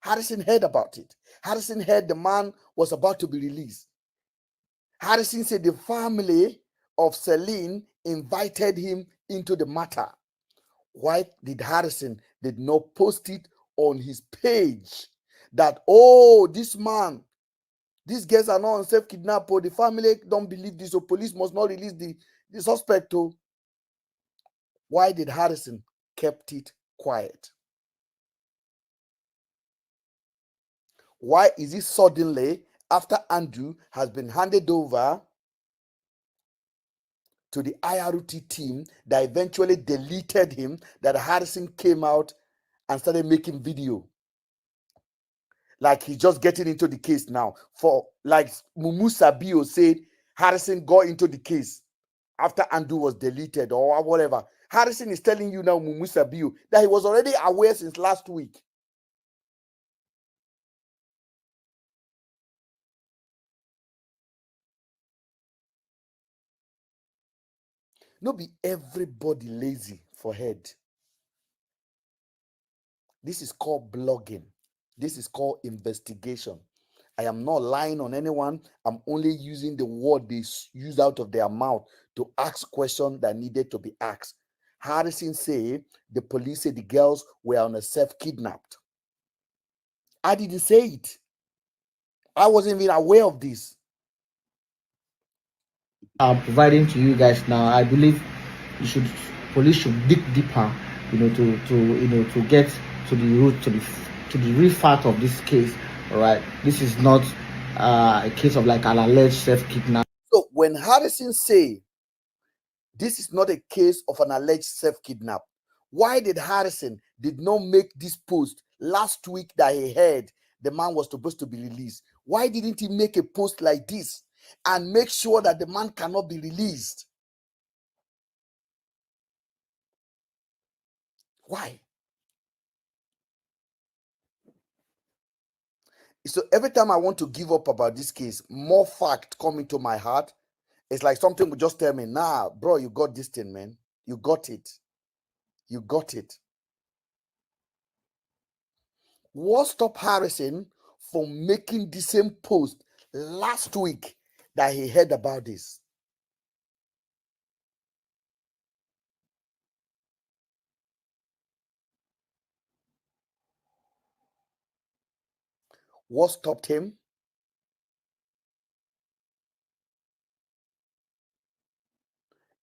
Harrison heard about it. Harrison heard the man was about to be released. Harrison said the family of Celine invited him into the matter. Why did Harrison did not post it on his page that, oh, this man, these girls are not on self-kidnap, or the family don't believe this, or police must not release the suspect? Oh. Why did Harrison kept it quiet? Why is it suddenly, after Andrew has been handed over to the IRT team that eventually deleted him, that Harrison came out and started making video? Like he's just getting into the case now. For like Mumu Sabio said, Harrison got into the case after Andrew was deleted or whatever. Harrison is telling you now, Mumu Sabio, that he was already aware since last week. No be everybody lazy for head. This is called blogging. This is called investigation. I am not lying on anyone. I'm only using the word they use out of their mouth to ask questions that needed to be asked. Harrison said the police said the girls were on a self-kidnapped. I didn't say it. I wasn't even aware of this. I'm providing to you guys now. I believe police should dig deeper, to get to the root, to the real fact of this case. All right, this is not a case of like an alleged self-kidnapping. So when Harrison say this is not a case of an alleged self-kidnap, why did Harrison did not make this post last week that he heard the man was supposed to be released? Why didn't he make a post like this and make sure that the man cannot be released? Why? So every time I want to give up about this case, more fact come into my heart. It's like something would just tell me, nah, bro, you got this thing, man. You got it. You got it. What stopped Harrison from making the same post last week that he heard about this? What stopped him?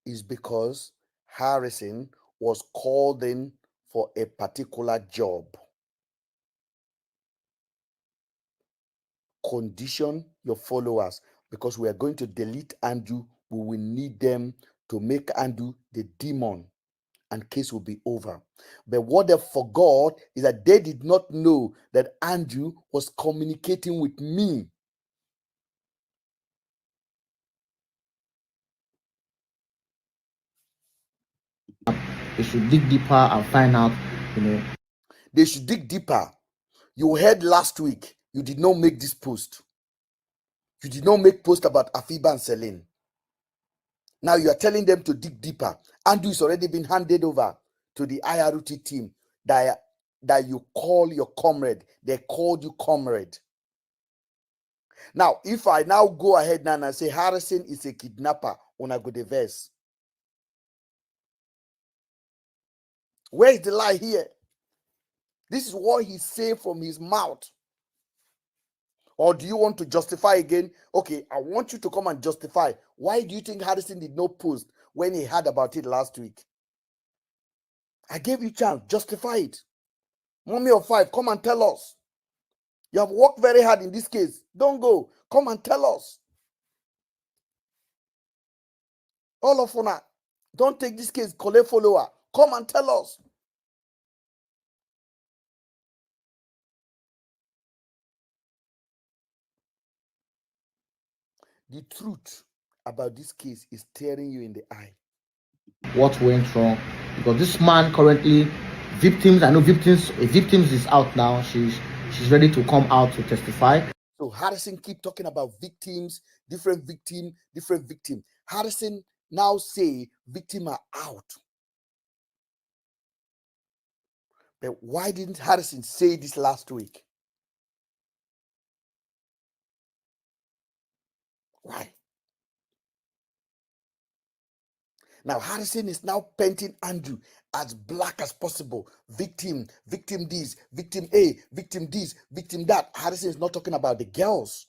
Is because Harrison was called in for a particular job. Condition your followers, because we are going to delete Andrew. We will need them to make Andrew the demon, and case will be over. But what they forgot is that they did not know that Andrew was communicating with me. They should dig deeper and find out, They should dig deeper. You heard last week, you did not make this post. You did not make post about Afiba and Celine. Now you are telling them to dig deeper. Andrew is already been handed over to the IRT team that you call your comrade. They called you comrade. Now, if I now go ahead now and say Harrison is a kidnapper on a good verse, where is the lie here? This is what he said from his mouth. Or do you want to justify again? Okay, I want you to come and justify. Why do you think Harrison did not post when he heard about it last week? I gave you a chance. Justify it. Mommy of five, come and tell us. You have worked very hard in this case. Don't go. Come and tell us. All of una, don't take this case, collect follower. Come and tell us. The truth about this case is staring you in the eye. what went wrong, because this man currently victims. I know victims is out now. She's ready to come out to testify. So Harrison keep talking about victims, different victim, different victim. Harrison now say victim are out. But why didn't Harrison say this last week? Why? Now Harrison is now painting Andrew as black as possible. Victim, victim this, victim A, victim this, victim that. Harrison is not talking about the girls.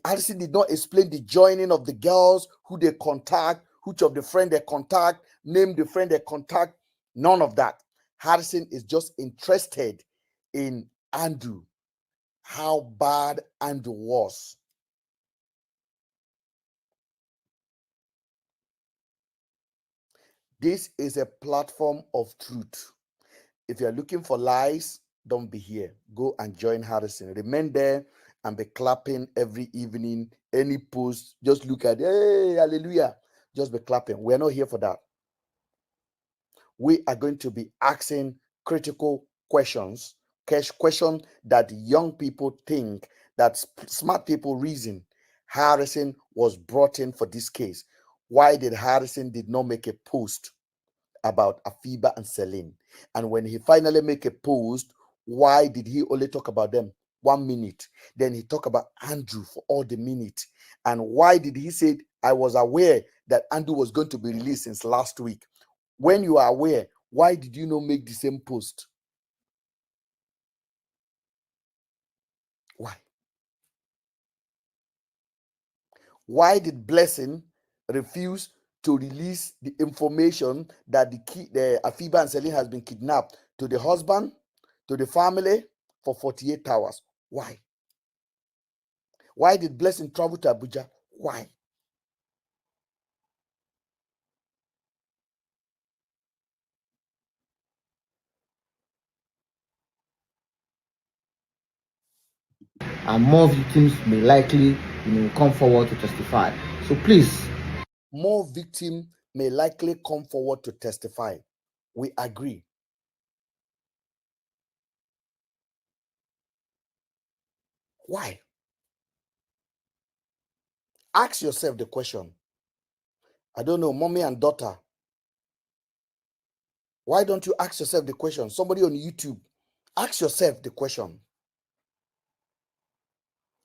Harrison did not explain the joining of the girls, who they contact, which of the friend they contact, name the friend they contact. None of that. Harrison is just interested in Andrew, how bad Andrew was. This is a platform of truth. If you're looking for lies, don't be here. Go and join Harrison. Remain there and be clapping every evening. Any post, just look at, hey, hallelujah. Just be clapping. We're not here for that. We are going to be asking critical questions, questions that young people think, that smart people reason. Harrison was brought in for this case. Why did Harrison did not make a post about Afiba and Celine? And when he finally make a post, why did he only talk about them 1 minute? Then he talked about Andrew for all the minute. And why did he say, I was aware that Andrew was going to be released since last week? When you are aware, why did you not make the same post? Why? Why did Blessing refuse to release the information that the Afiba and Celine has been kidnapped to the husband, to the family for 48 hours? Why? Why did Blessing travel to Abuja? Why? And more victims may likely, come forward to testify. So please, more victims may likely come forward to testify. We agree. Why? Ask yourself the question. I don't know, mommy and daughter. Why don't you ask yourself the question? Somebody on YouTube, ask yourself the question.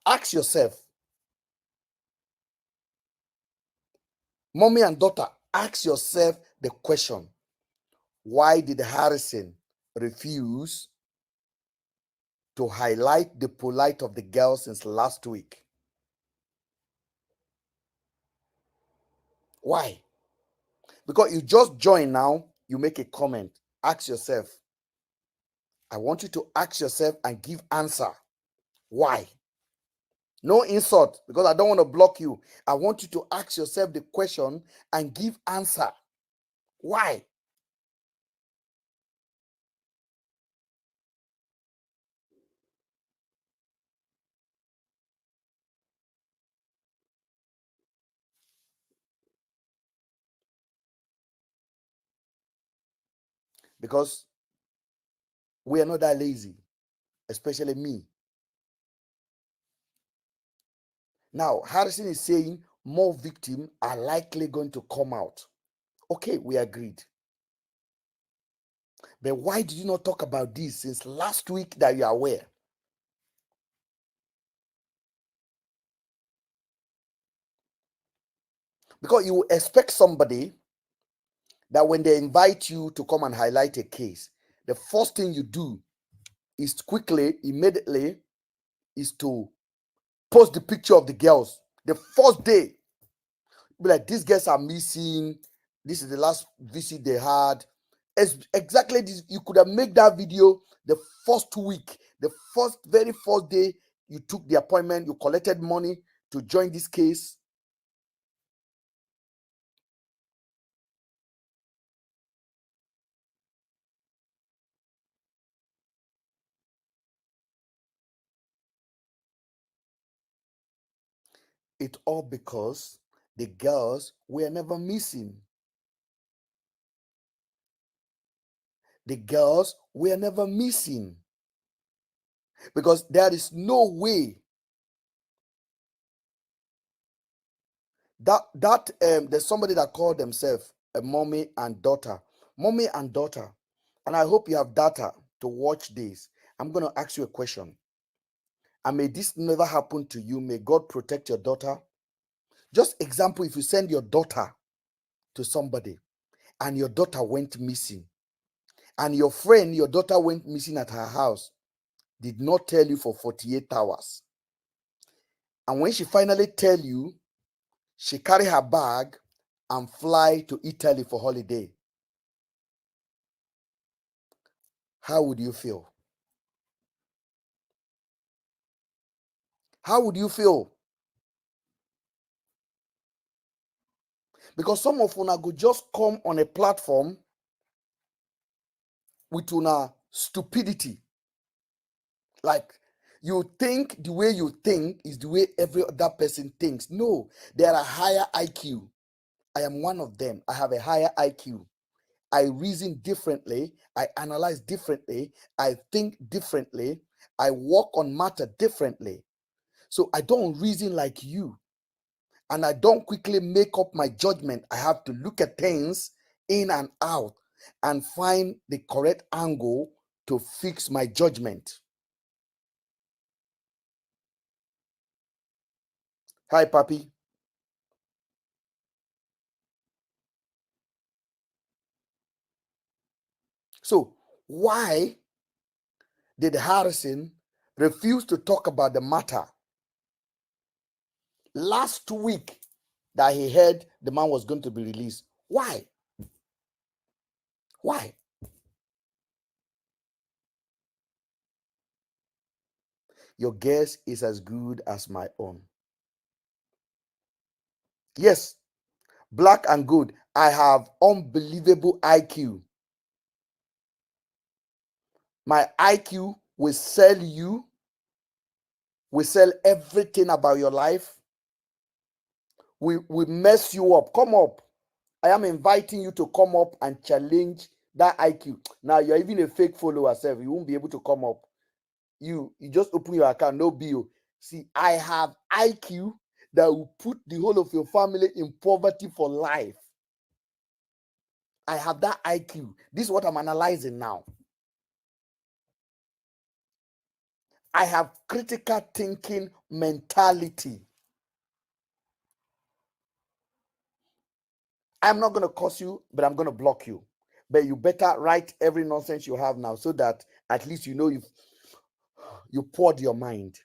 Ask yourself. Mommy and daughter, ask yourself the question. Why did Harrison refuse to highlight the polite of the girls since last week? Why? Because you just join now, you make a comment. Ask yourself. I want you to ask yourself and give answer. Why? No insult, because I don't want to block you. I want you to ask yourself the question and give answer. Why? Because we are not that lazy, especially me. Now, Harrison is saying more victims are likely going to come out. Okay, we agreed. But why did you not talk about this since last week that you are aware? Because you expect somebody that when they invite you to come and highlight a case, the first thing you do is quickly, immediately, is to post the picture of the girls. The first day, be like, these girls are missing. This is the last visit they had. It's exactly this. You could have made that video the first week, the very first day you took the appointment, you collected money to join this case. It all because the girls were never missing. the girls were never missing, because there is no way that there's somebody that called themselves a mommy and daughter. Mommy and daughter. And I hope you have data to watch this. I'm going to ask you a question. And may this never happen to you. May God protect your daughter. Just example, if you send your daughter to somebody and your daughter went missing, and your friend, your daughter went missing at her house, did not tell you for 48 hours. And when she finally tell you, she carry her bag and fly to Italy for holiday. How would you feel? How would you feel? Because some of una go just come on a platform with una stupidity. Like, you think the way you think is the way every other person thinks. No, there are higher IQ. I am one of them. I have a higher IQ. I reason differently. I analyze differently. I think differently. I work on matter differently. So I don't reason like you. And I don't quickly make up my judgment. I have to look at things in and out and find the correct angle to fix my judgment. Hi, Papi. So, why did Harrison refuse to talk about the matter last week that he heard the man was going to be released? Why? Why? Your guess is as good as my own. Yes, black and good. I have unbelievable IQ. My IQ will sell you, will sell everything about your life. We mess you up. Come up. I am inviting you to come up and challenge that IQ. Now, you're even a fake follower, self. You won't be able to come up. You just open your account, no bill. See, I have IQ that will put the whole of your family in poverty for life. I have that IQ. This is what I'm analyzing now. I have critical thinking mentality. I'm not going to curse you, but I'm going to block you. But you better write every nonsense you have now, so that at least you know you poured your mind.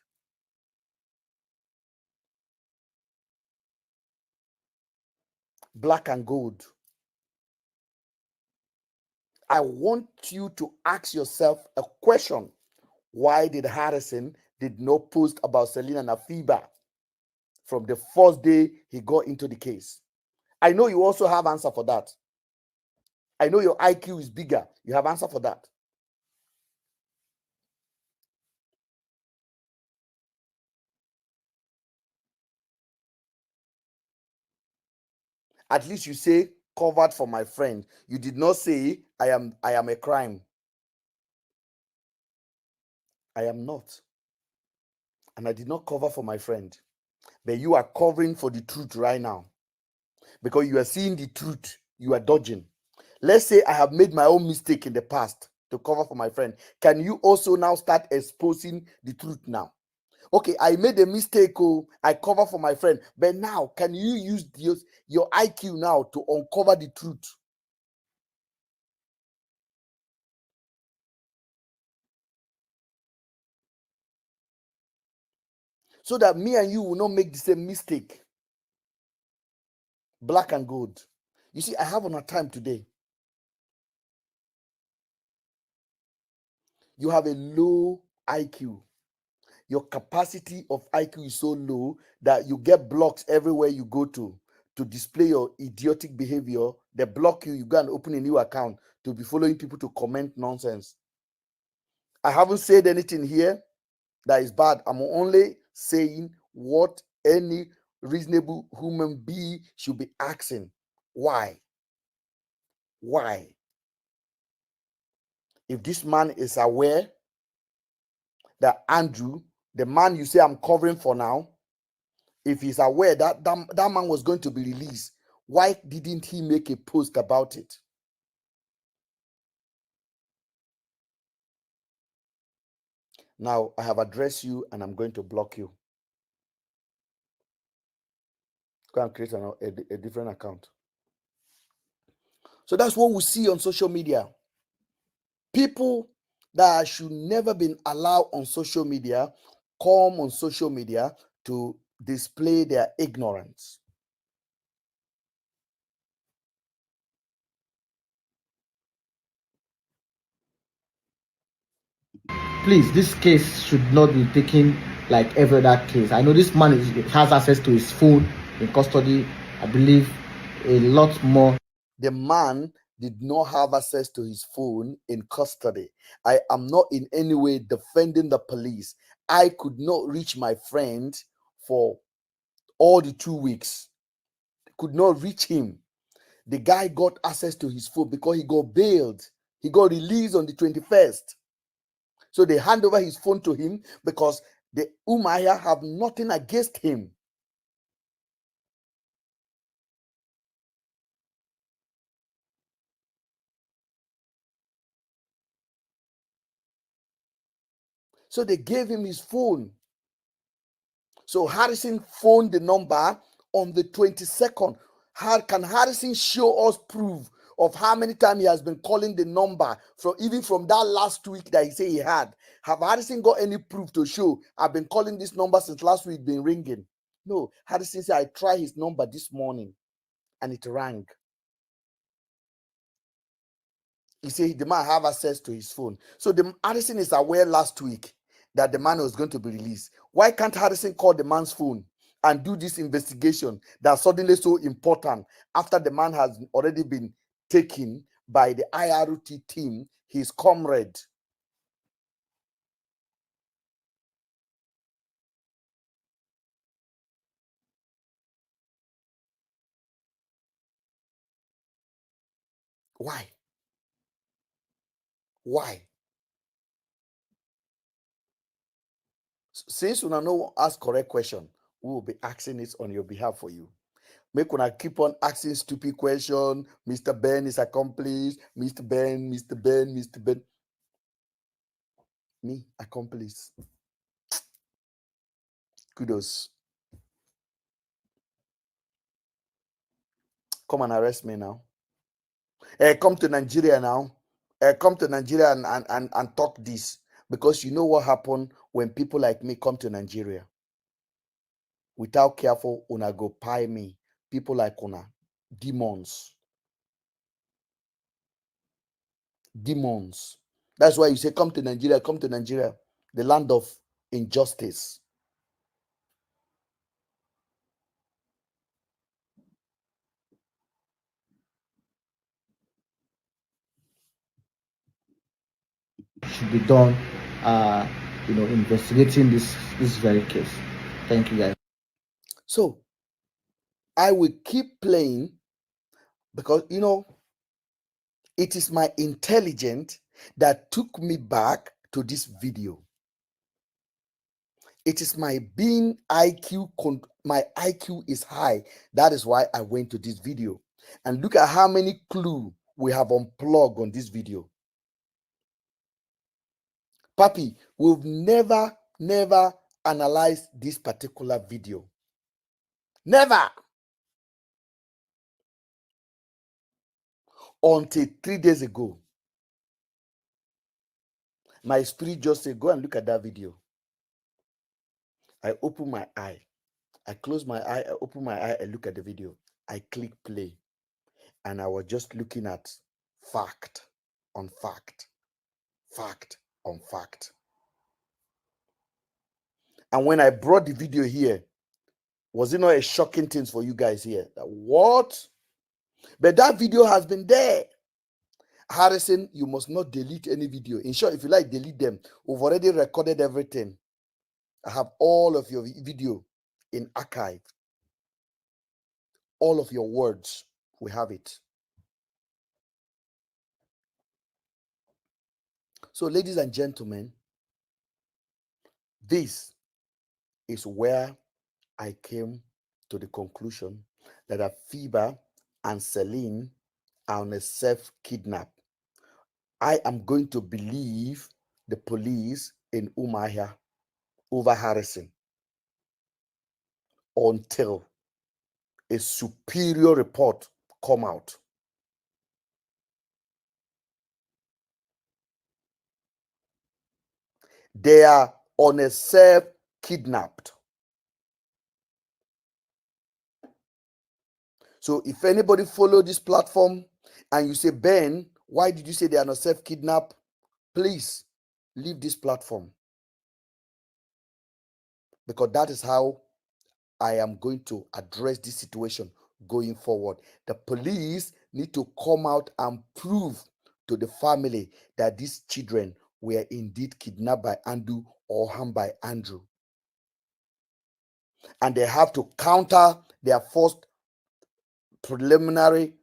Black and gold. I want you to ask yourself a question. Why did Harrison did not post about Celine and Afiba from the first day he got into the case? I know you also have answer for that. I know your IQ is bigger. You have answer for that. At least you say covered for my friend. You did not say I am a crime. I am not. And I did not cover for my friend. But you are covering for the truth right now. Because you are seeing the truth. You are dodging. Let's say I have made my own mistake in the past to cover for my friend. Can you also now start exposing the truth now? Okay, I made a mistake. Oh, I cover for my friend. But now, can you use your IQ now to uncover the truth? So that me and you will not make the same mistake. Black and gold. You see, I have on a time today. You have a low IQ. Your capacity of IQ is so low that you get blocks everywhere you go to display your idiotic behavior. They block you. You go and open a new account to be following people to comment nonsense. I haven't said anything here that is bad. I'm only saying what any reasonable human being should be asking. Why? Why? If this man is aware that Andrew, the man you say I'm covering for now, if he's aware that that man was going to be released, why didn't he make a post about it? Now, I have addressed you and I'm going to block you. Go and create a different account. So that's what we see on social media. People that should never been allowed on social media come on social media to display their ignorance. Please, this case should not be taken like every other case. I know this man has access to his phone in custody. I believe a lot more. The man did not have access to his phone in custody. I am not in any way defending the police. I could not reach my friend for all the 2 weeks. Could not reach him. The guy got access to his phone because he got bailed. He got released on the 21st. So they hand over his phone to him because the Umayya have nothing against him. So they gave him his phone. So Harrison phoned the number on the 22nd. How can Harrison show us proof of how many times he has been calling the number from even from that last week that he said he had? Have Harrison got any proof to show I've been calling this number since last week, been ringing? No. Harrison said I tried his number this morning and it rang. He said the man have access to his phone. So the Harrison is aware last week that the man was going to be released. Why can't Harrison call the man's phone and do this investigation that's suddenly so important after the man has already been taken by the IRT team, his comrade? Why? Why? Since you know ask correct question, we will be asking it on your behalf for you. Make una keep on asking stupid question. Mr. Ben is accomplished. Mr. Ben, Mr. Ben, Mr. Ben. Me, accomplice. Kudos. Come and arrest me now. Come to Nigeria now. Come to Nigeria and talk this. Because you know what happened when people like me come to Nigeria. Without careful, una go pie me. People like una. Demons. Demons. That's why you say, come to Nigeria, come to Nigeria. The land of injustice. Should be done, investigating this very case. Thank you, guys. So I will keep playing because it is my intelligence that took me back to this video. It is my being IQ, my IQ is high. That is why I went to this video. And look at how many clues we have unplugged on this video. Papi, we've never analyzed this particular video. Never. Until 3 days ago. My spirit just said, go and look at that video. I open my eye. I close my eye, I open my eye, I look at the video. I click play. And I was just looking at fact on fact, fact on fact. And when I brought the video here, was it not a shocking thing for you guys here? That what? But that video has been there. Harrison, you must not delete any video. In short, if you like, delete them. We've already recorded everything. I have all of your video in archive. All of your words, we have it. So, ladies and gentlemen, this is where I came to the conclusion that Afiba and Celine are on a self-kidnap. I am going to believe the police in Umuahia over Harrison until a superior report come out. They are on a self-kidnapped. So if anybody follow this platform and you say, Ben, why did you say they are not self-kidnapped? Please leave this platform, because that is how I am going to address this situation going forward. The police need to come out and prove to the family that these children were indeed kidnapped by Andrew or harmed by Andrew. And they have to counter their first preliminary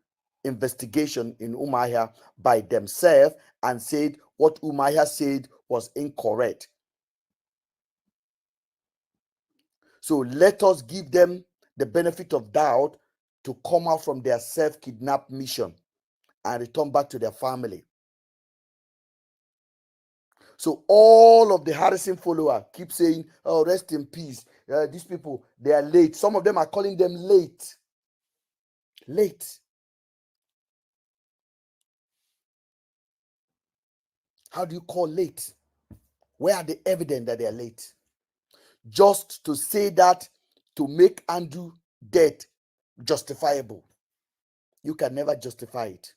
investigation in Umuahia by themselves and said what Umuahia said was incorrect. So let us give them the benefit of doubt to come out from their self-kidnap mission and return back to their family. So all of the Harrison follower keep saying, oh, rest in peace. These people, they are late. Some of them are calling them late. Late. How do you call late? Where are the evidence that they are late? Just to say that to make Andrew dead justifiable. You can never justify it.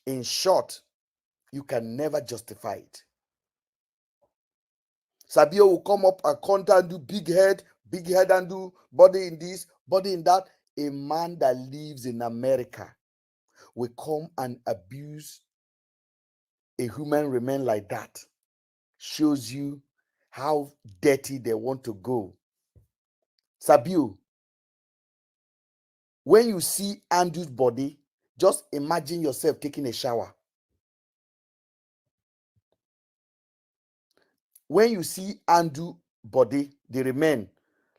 In short, you can never justify it. Sabio will come up and counter and do big head and do body in this, body in that. A man that lives in America will come and abuse a human remain like that. Shows you how dirty they want to go. Sabio, when you see Andrew's body, just imagine yourself taking a shower. When you see Andrew's body, the remain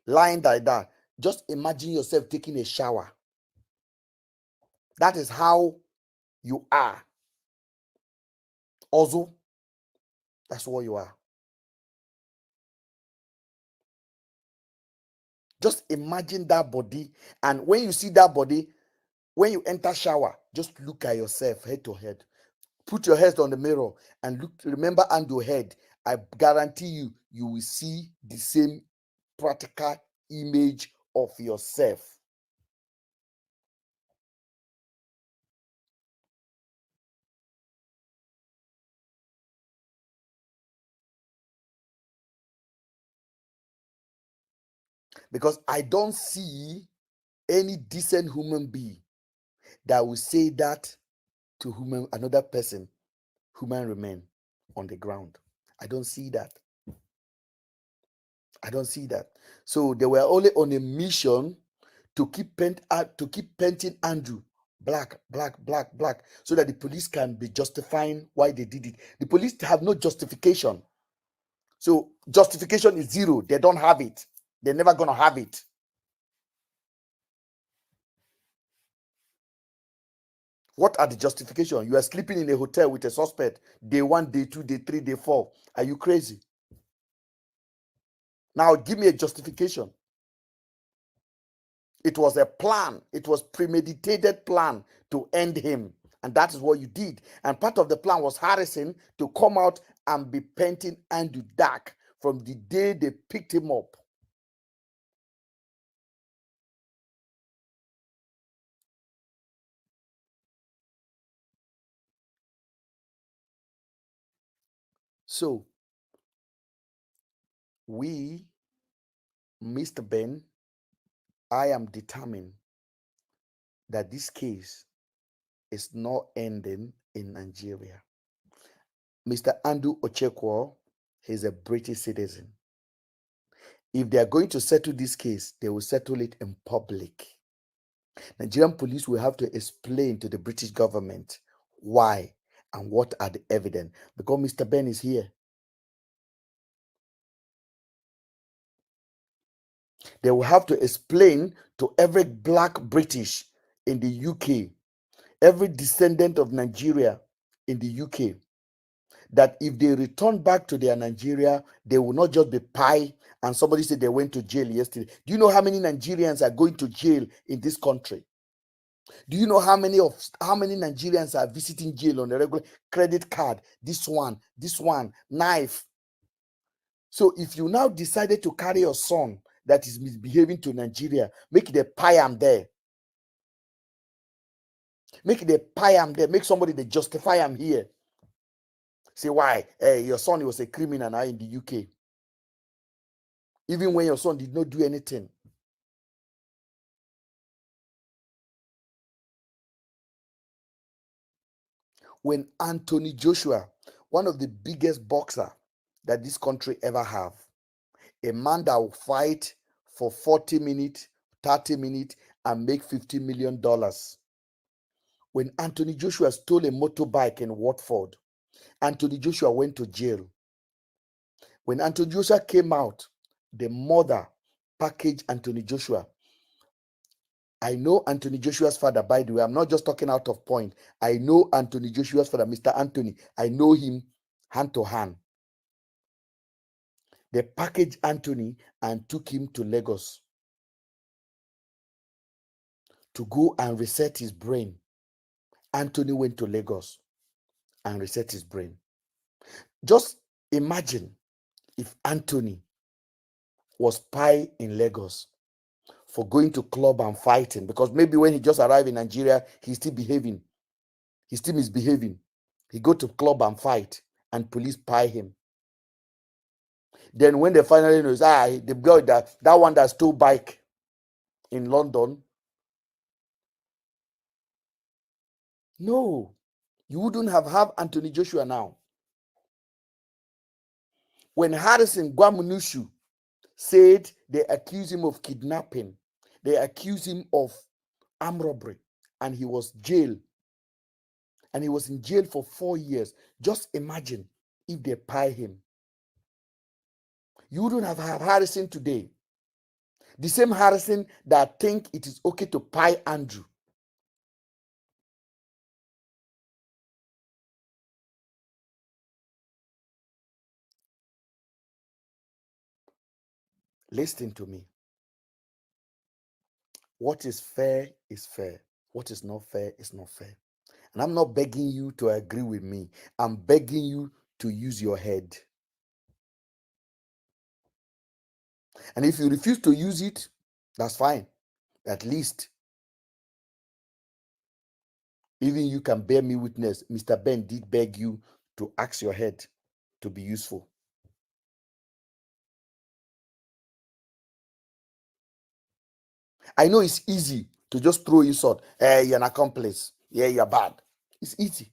lying like that, just imagine yourself taking a shower. That is how you are. Also, that's what you are. Just imagine that body, and when you see that body, when you enter shower, just look at yourself head to head. Put your head on the mirror and look. Remember Andrew's head. I guarantee you, you will see the same practical image of yourself. Because I don't see any decent human being that will say that to another person, human remain on the ground. I don't see that. I don't see that. So they were only on a mission to keep painting Andrew black, so that the police can be justifying why they did it. The police have no justification. So justification is zero. They don't have it. They're never gonna have it. What are the justification? You are sleeping in a hotel with a suspect day 1, day 2, day 3, day 4. Are you crazy? Now give me a justification. It was a plan. It was premeditated plan to end him. And that is what you did. And part of the plan was Harrison to come out and be painting Andrew dark from the day they picked him up. So, Mr. Ben, I am determined that this case is not ending in Nigeria. Mr. Andrew Ochekwo is a British citizen. If they are going to settle this case, they will settle it in public. Nigerian police will have to explain to the British government why And what are the evidence? Because Mr. Ben is here. They will have to explain to every black British in the UK, every descendant of Nigeria in the UK, that if they return back to their Nigeria, they will not just be pie. And somebody said they went to jail yesterday. Do you know how many Nigerians are going to jail in this country? Do you know how many Nigerians are visiting jail on a regular? Credit card, this one, knife. So if you now decided to carry your son that is misbehaving to Nigeria, make it a pie am there. Make it a pie am there. Make somebody they justify am here. Say why? Your son was a criminal now in the UK. Even when your son did not do anything. When Anthony Joshua, one of the biggest boxer that this country ever have, a man that will fight for 40 minutes, 30 minutes, and make $50 million. When Anthony Joshua stole a motorbike in Watford, Anthony Joshua went to jail. When Anthony Joshua came out, the mother packaged Anthony Joshua. I know Anthony Joshua's father, by the way. I'm not just talking out of point. I know Anthony Joshua's father, Mr. Anthony. I know him hand to hand. They packaged Anthony and took him to Lagos to go and reset his brain. Anthony went to Lagos and reset his brain. Just imagine if Anthony was pie in Lagos for going to club and fighting, because maybe when he just arrived in Nigeria, he's still behaving. He's still misbehaving. He go to club and fight and police pie him. Then when they finally knows, the boy that one that stole bike in London. No, you wouldn't have Anthony Joshua now. When Harrison Gwamunushu said they accused him of kidnapping, they accused him of armed robbery, and he was jailed. And he was in jail for 4 years. Just imagine if they pie him. You wouldn't have Harrison today. The same Harrison that think it is okay to pie Andrew. Listen to me. What is fair is fair. What is not fair is not fair. And I'm not begging you to agree with me. I'm begging you to use your head. And if you refuse to use it, that's fine. At least, even you can bear me witness. Mr. Ben did beg you to ask your head to be useful. I know it's easy to just throw insult. You're an accomplice. Yeah, you're bad. It's easy.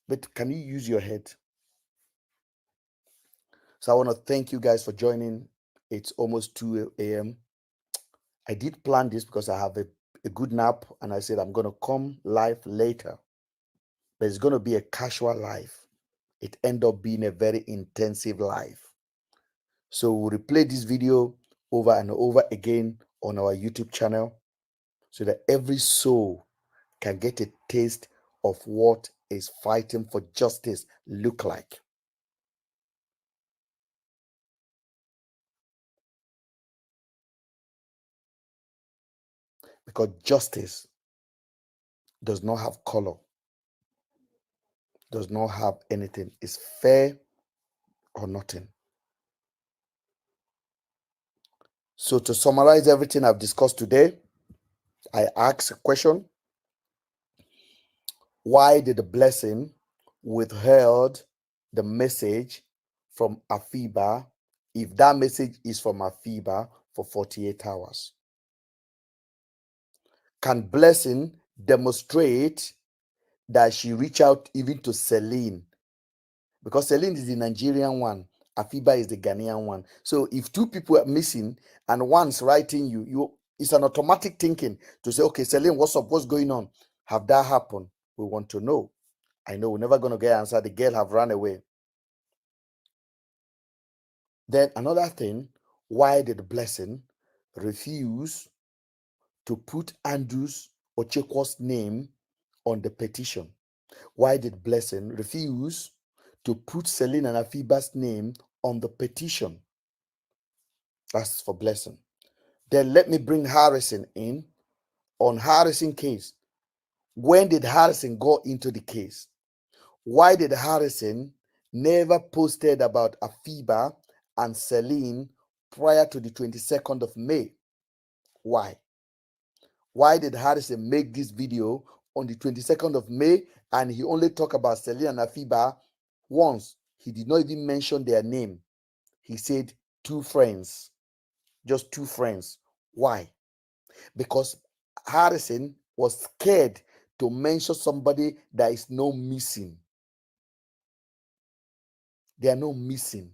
But can you use your head? So I want to thank you guys for joining. It's almost 2 a.m. I did plan this because I have a good nap, and I said I'm going to come live later. But it's going to be a casual live. It ended up being a very intensive live. So we'll replay this video over and over again on our YouTube channel so that every soul can get a taste of what is fighting for justice look like. Because justice does not have color, does not have anything. It's fair or nothing. So to summarize everything I've discussed today, I ask a question. Why did the blessing withheld the message from Afiba if that message is from Afiba for 48 hours? Can blessing demonstrate that she reached out even to Celine? Because Celine is the Nigerian one, Afiba is the Ghanaian one. So if two people are missing and one's writing you, it's an automatic thinking to say, okay, Celine, what's up? What's going on? Have that happened? We want to know. I know we're never going to get answer. The girl have run away. Then another thing, why did Blessing refuse to put Andrew's Ochekwa's name on the petition? Why did Blessing refuse to put Celine and Afiba's name on the petition? That's for Blessing. Then let me bring Harrison in. On Harrison case, when did Harrison go into the case? Why did Harrison never posted about Afiba and Celine prior to the 22nd of May? Why? Why did Harrison make this video on the 22nd of May and he only talked about Celine and Afiba once? He did not even mention their name. He said 2 friends, just 2 friends. Why? Because Harrison was scared to mention somebody that is no missing. They are no missing.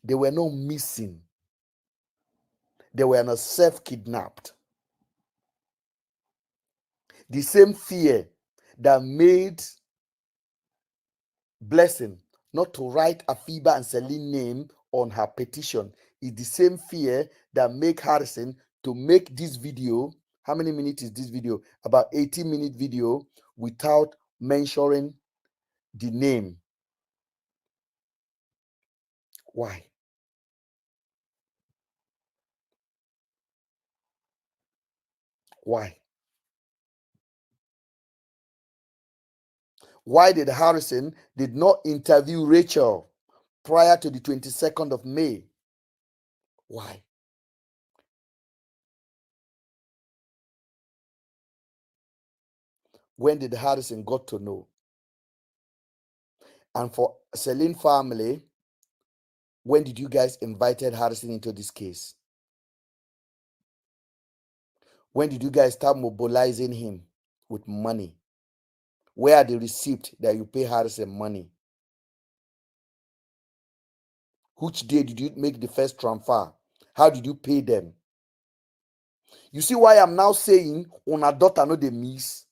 They were not missing. They were not self-kidnapped. The same fear that made Blessing not to write Afiba and Celine name on her petition is the same fear that make Harrison to make this video. How many minutes is this video? About 18-minute video without mentioning the name. Why? Why? Why did Harrison did not interview Rachel prior to the 22nd of May? Why? When did Harrison got to know? And for Celine family, when did you guys invited Harrison into this case? When did you guys start mobilizing him with money? Where are the receipts that you pay Harrison money? Which day did you make the first transfer? How did you pay them? You see why I'm now saying on a daughter no dey miss?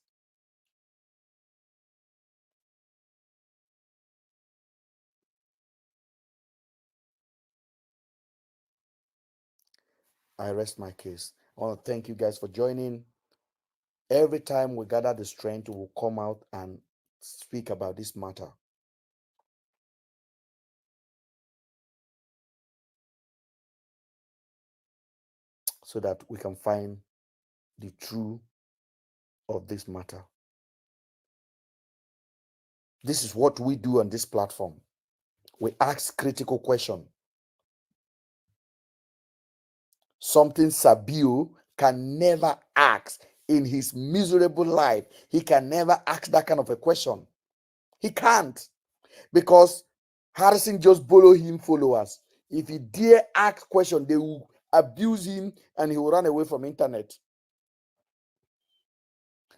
I rest my case. I want to thank you guys for joining. Every time we gather the strength, we will come out and speak about this matter. So that we can find the truth of this matter. This is what we do on this platform. We ask critical questions. Something Sabio can never ask in his miserable life. He can never ask that kind of a question. He can't, because Harrison just borrow him followers. If he dare ask question, they will abuse him and he will run away from internet.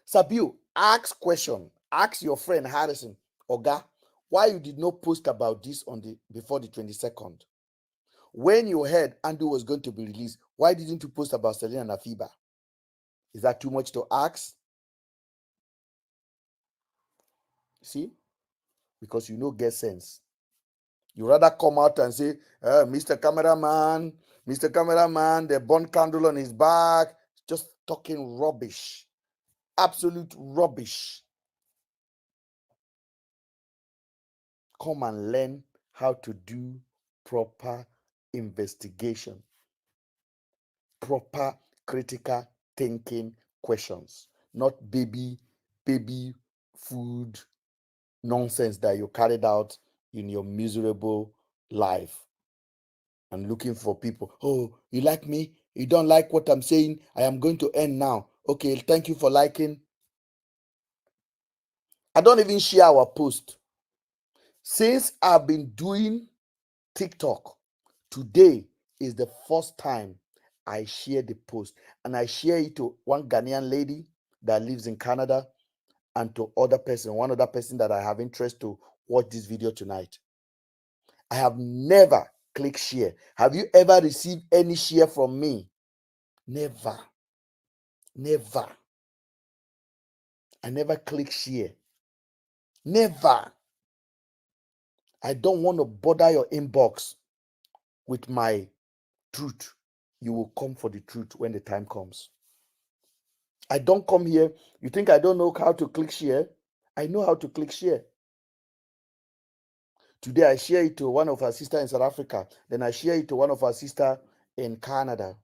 Sabio, ask question. Ask your friend Harrison, Oga, why you did not post about this on the before the 22nd? When you heard Andrew was going to be released, why didn't you post about Celine and Afiba? Is that too much to ask? See? Because you know get sense. You rather come out and say, Mr. Cameraman, the burnt candle on his back. Just talking rubbish. Absolute rubbish. Come and learn how to do proper investigation. Proper critical thinking questions. Not baby food nonsense that you carried out in your miserable life. And looking for people. Oh, you like me? You don't like what I'm saying? I am going to end now. Okay, thank you for liking. I don't even share our post. Since I've been doing TikTok, today is the first time I share the post. And I share it to one Ghanaian lady that lives in Canada and to one other person that I have interest to watch this video tonight. I have never clicked share. Have you ever received any share from me? Never. Never. I never click share. Never. I don't want to bother your inbox with my truth. You will come for the truth when the time comes. I don't come here. You think I don't know how to click share? I know how to click share. Today I share it to one of our sisters in South Africa. Then I share it to one of our sisters in Canada.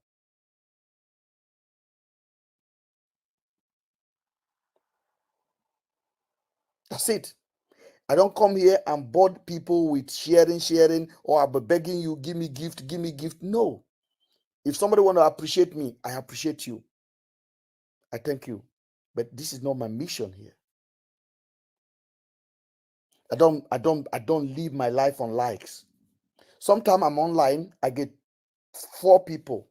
That's it. I don't come here and board people with sharing, or I'll be begging you, give me gift, give me gift. No. If somebody want to appreciate me, I appreciate you. I thank you. But this is not my mission here. I don't live my life on likes. Sometimes I'm online, I get 4 people.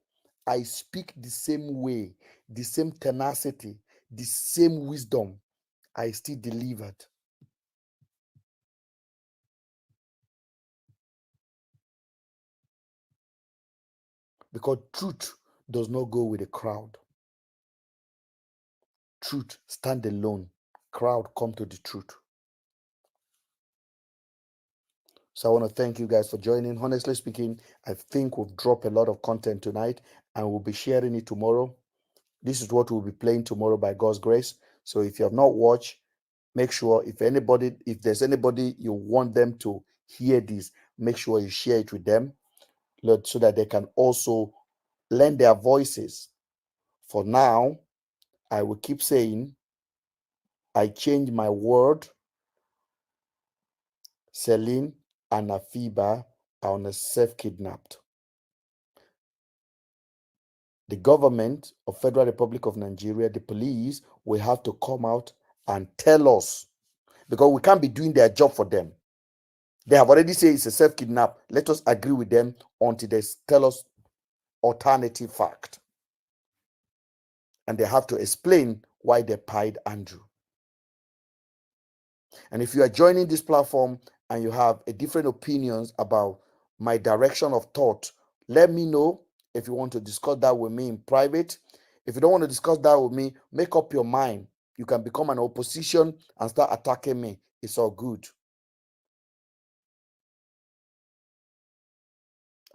I speak the same way, the same tenacity, the same wisdom. I still delivered. Because truth does not go with the crowd. Truth stand alone. Crowd come to the truth. So I want to thank you guys for joining. Honestly speaking, I think we've dropped a lot of content tonight and we'll be sharing it tomorrow. This is what we'll be playing tomorrow by God's grace. So if you have not watched, make sure if there's anybody you want them to hear this, make sure you share it with them, Lord, so that they can also lend their voices. For now, I will keep saying, I change my word. Celine and Afiba are on a self-kidnapped. The government of Federal Republic of Nigeria, the police, will have to come out and tell us, because we can't be doing their job for them. They have already said it's a self-kidnap. Let us agree with them until they tell us alternative fact. And they have to explain why they pied Andrew. And if you are joining this platform and you have a different opinions about my direction of thought, let me know. If you want to discuss that with me in private. If you don't want to discuss that with me, make up your mind. You can become an opposition and start attacking me. It's all good.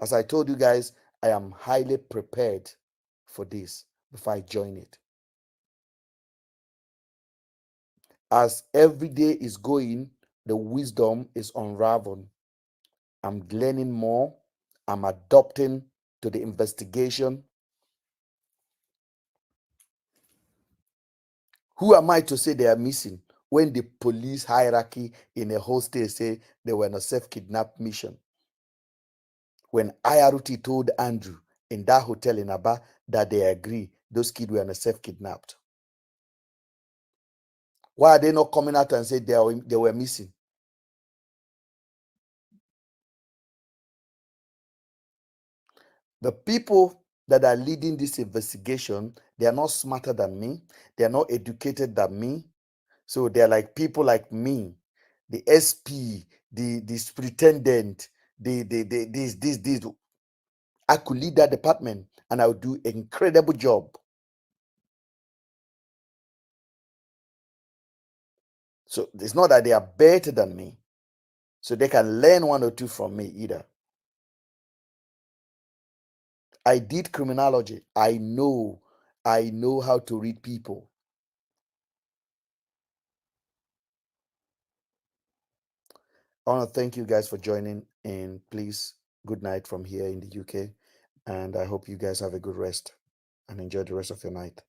As I told you guys, I am highly prepared for this before I join it. As every day is going, the wisdom is unraveled. I'm learning more. I'm adopting to the investigation. Who am I to say they are missing when the police hierarchy in a whole state say they were on a self-kidnap mission? When IRT told Andrew in that hotel in Aba that they agree those kids were on a self-kidnapped. Why are they not coming out and say they were missing? The people that are leading this investigation, they are not smarter than me. They are not educated than me. So they're like people like me, the SP, the superintendent, this. I could lead that department and I would do an incredible job. So it's not that they are better than me. So they can learn 1 or 2 from me either. I did criminology. I know how to read people. I want to thank you guys for joining, and please, good night from here in the UK. And I hope you guys have a good rest and enjoy the rest of your night.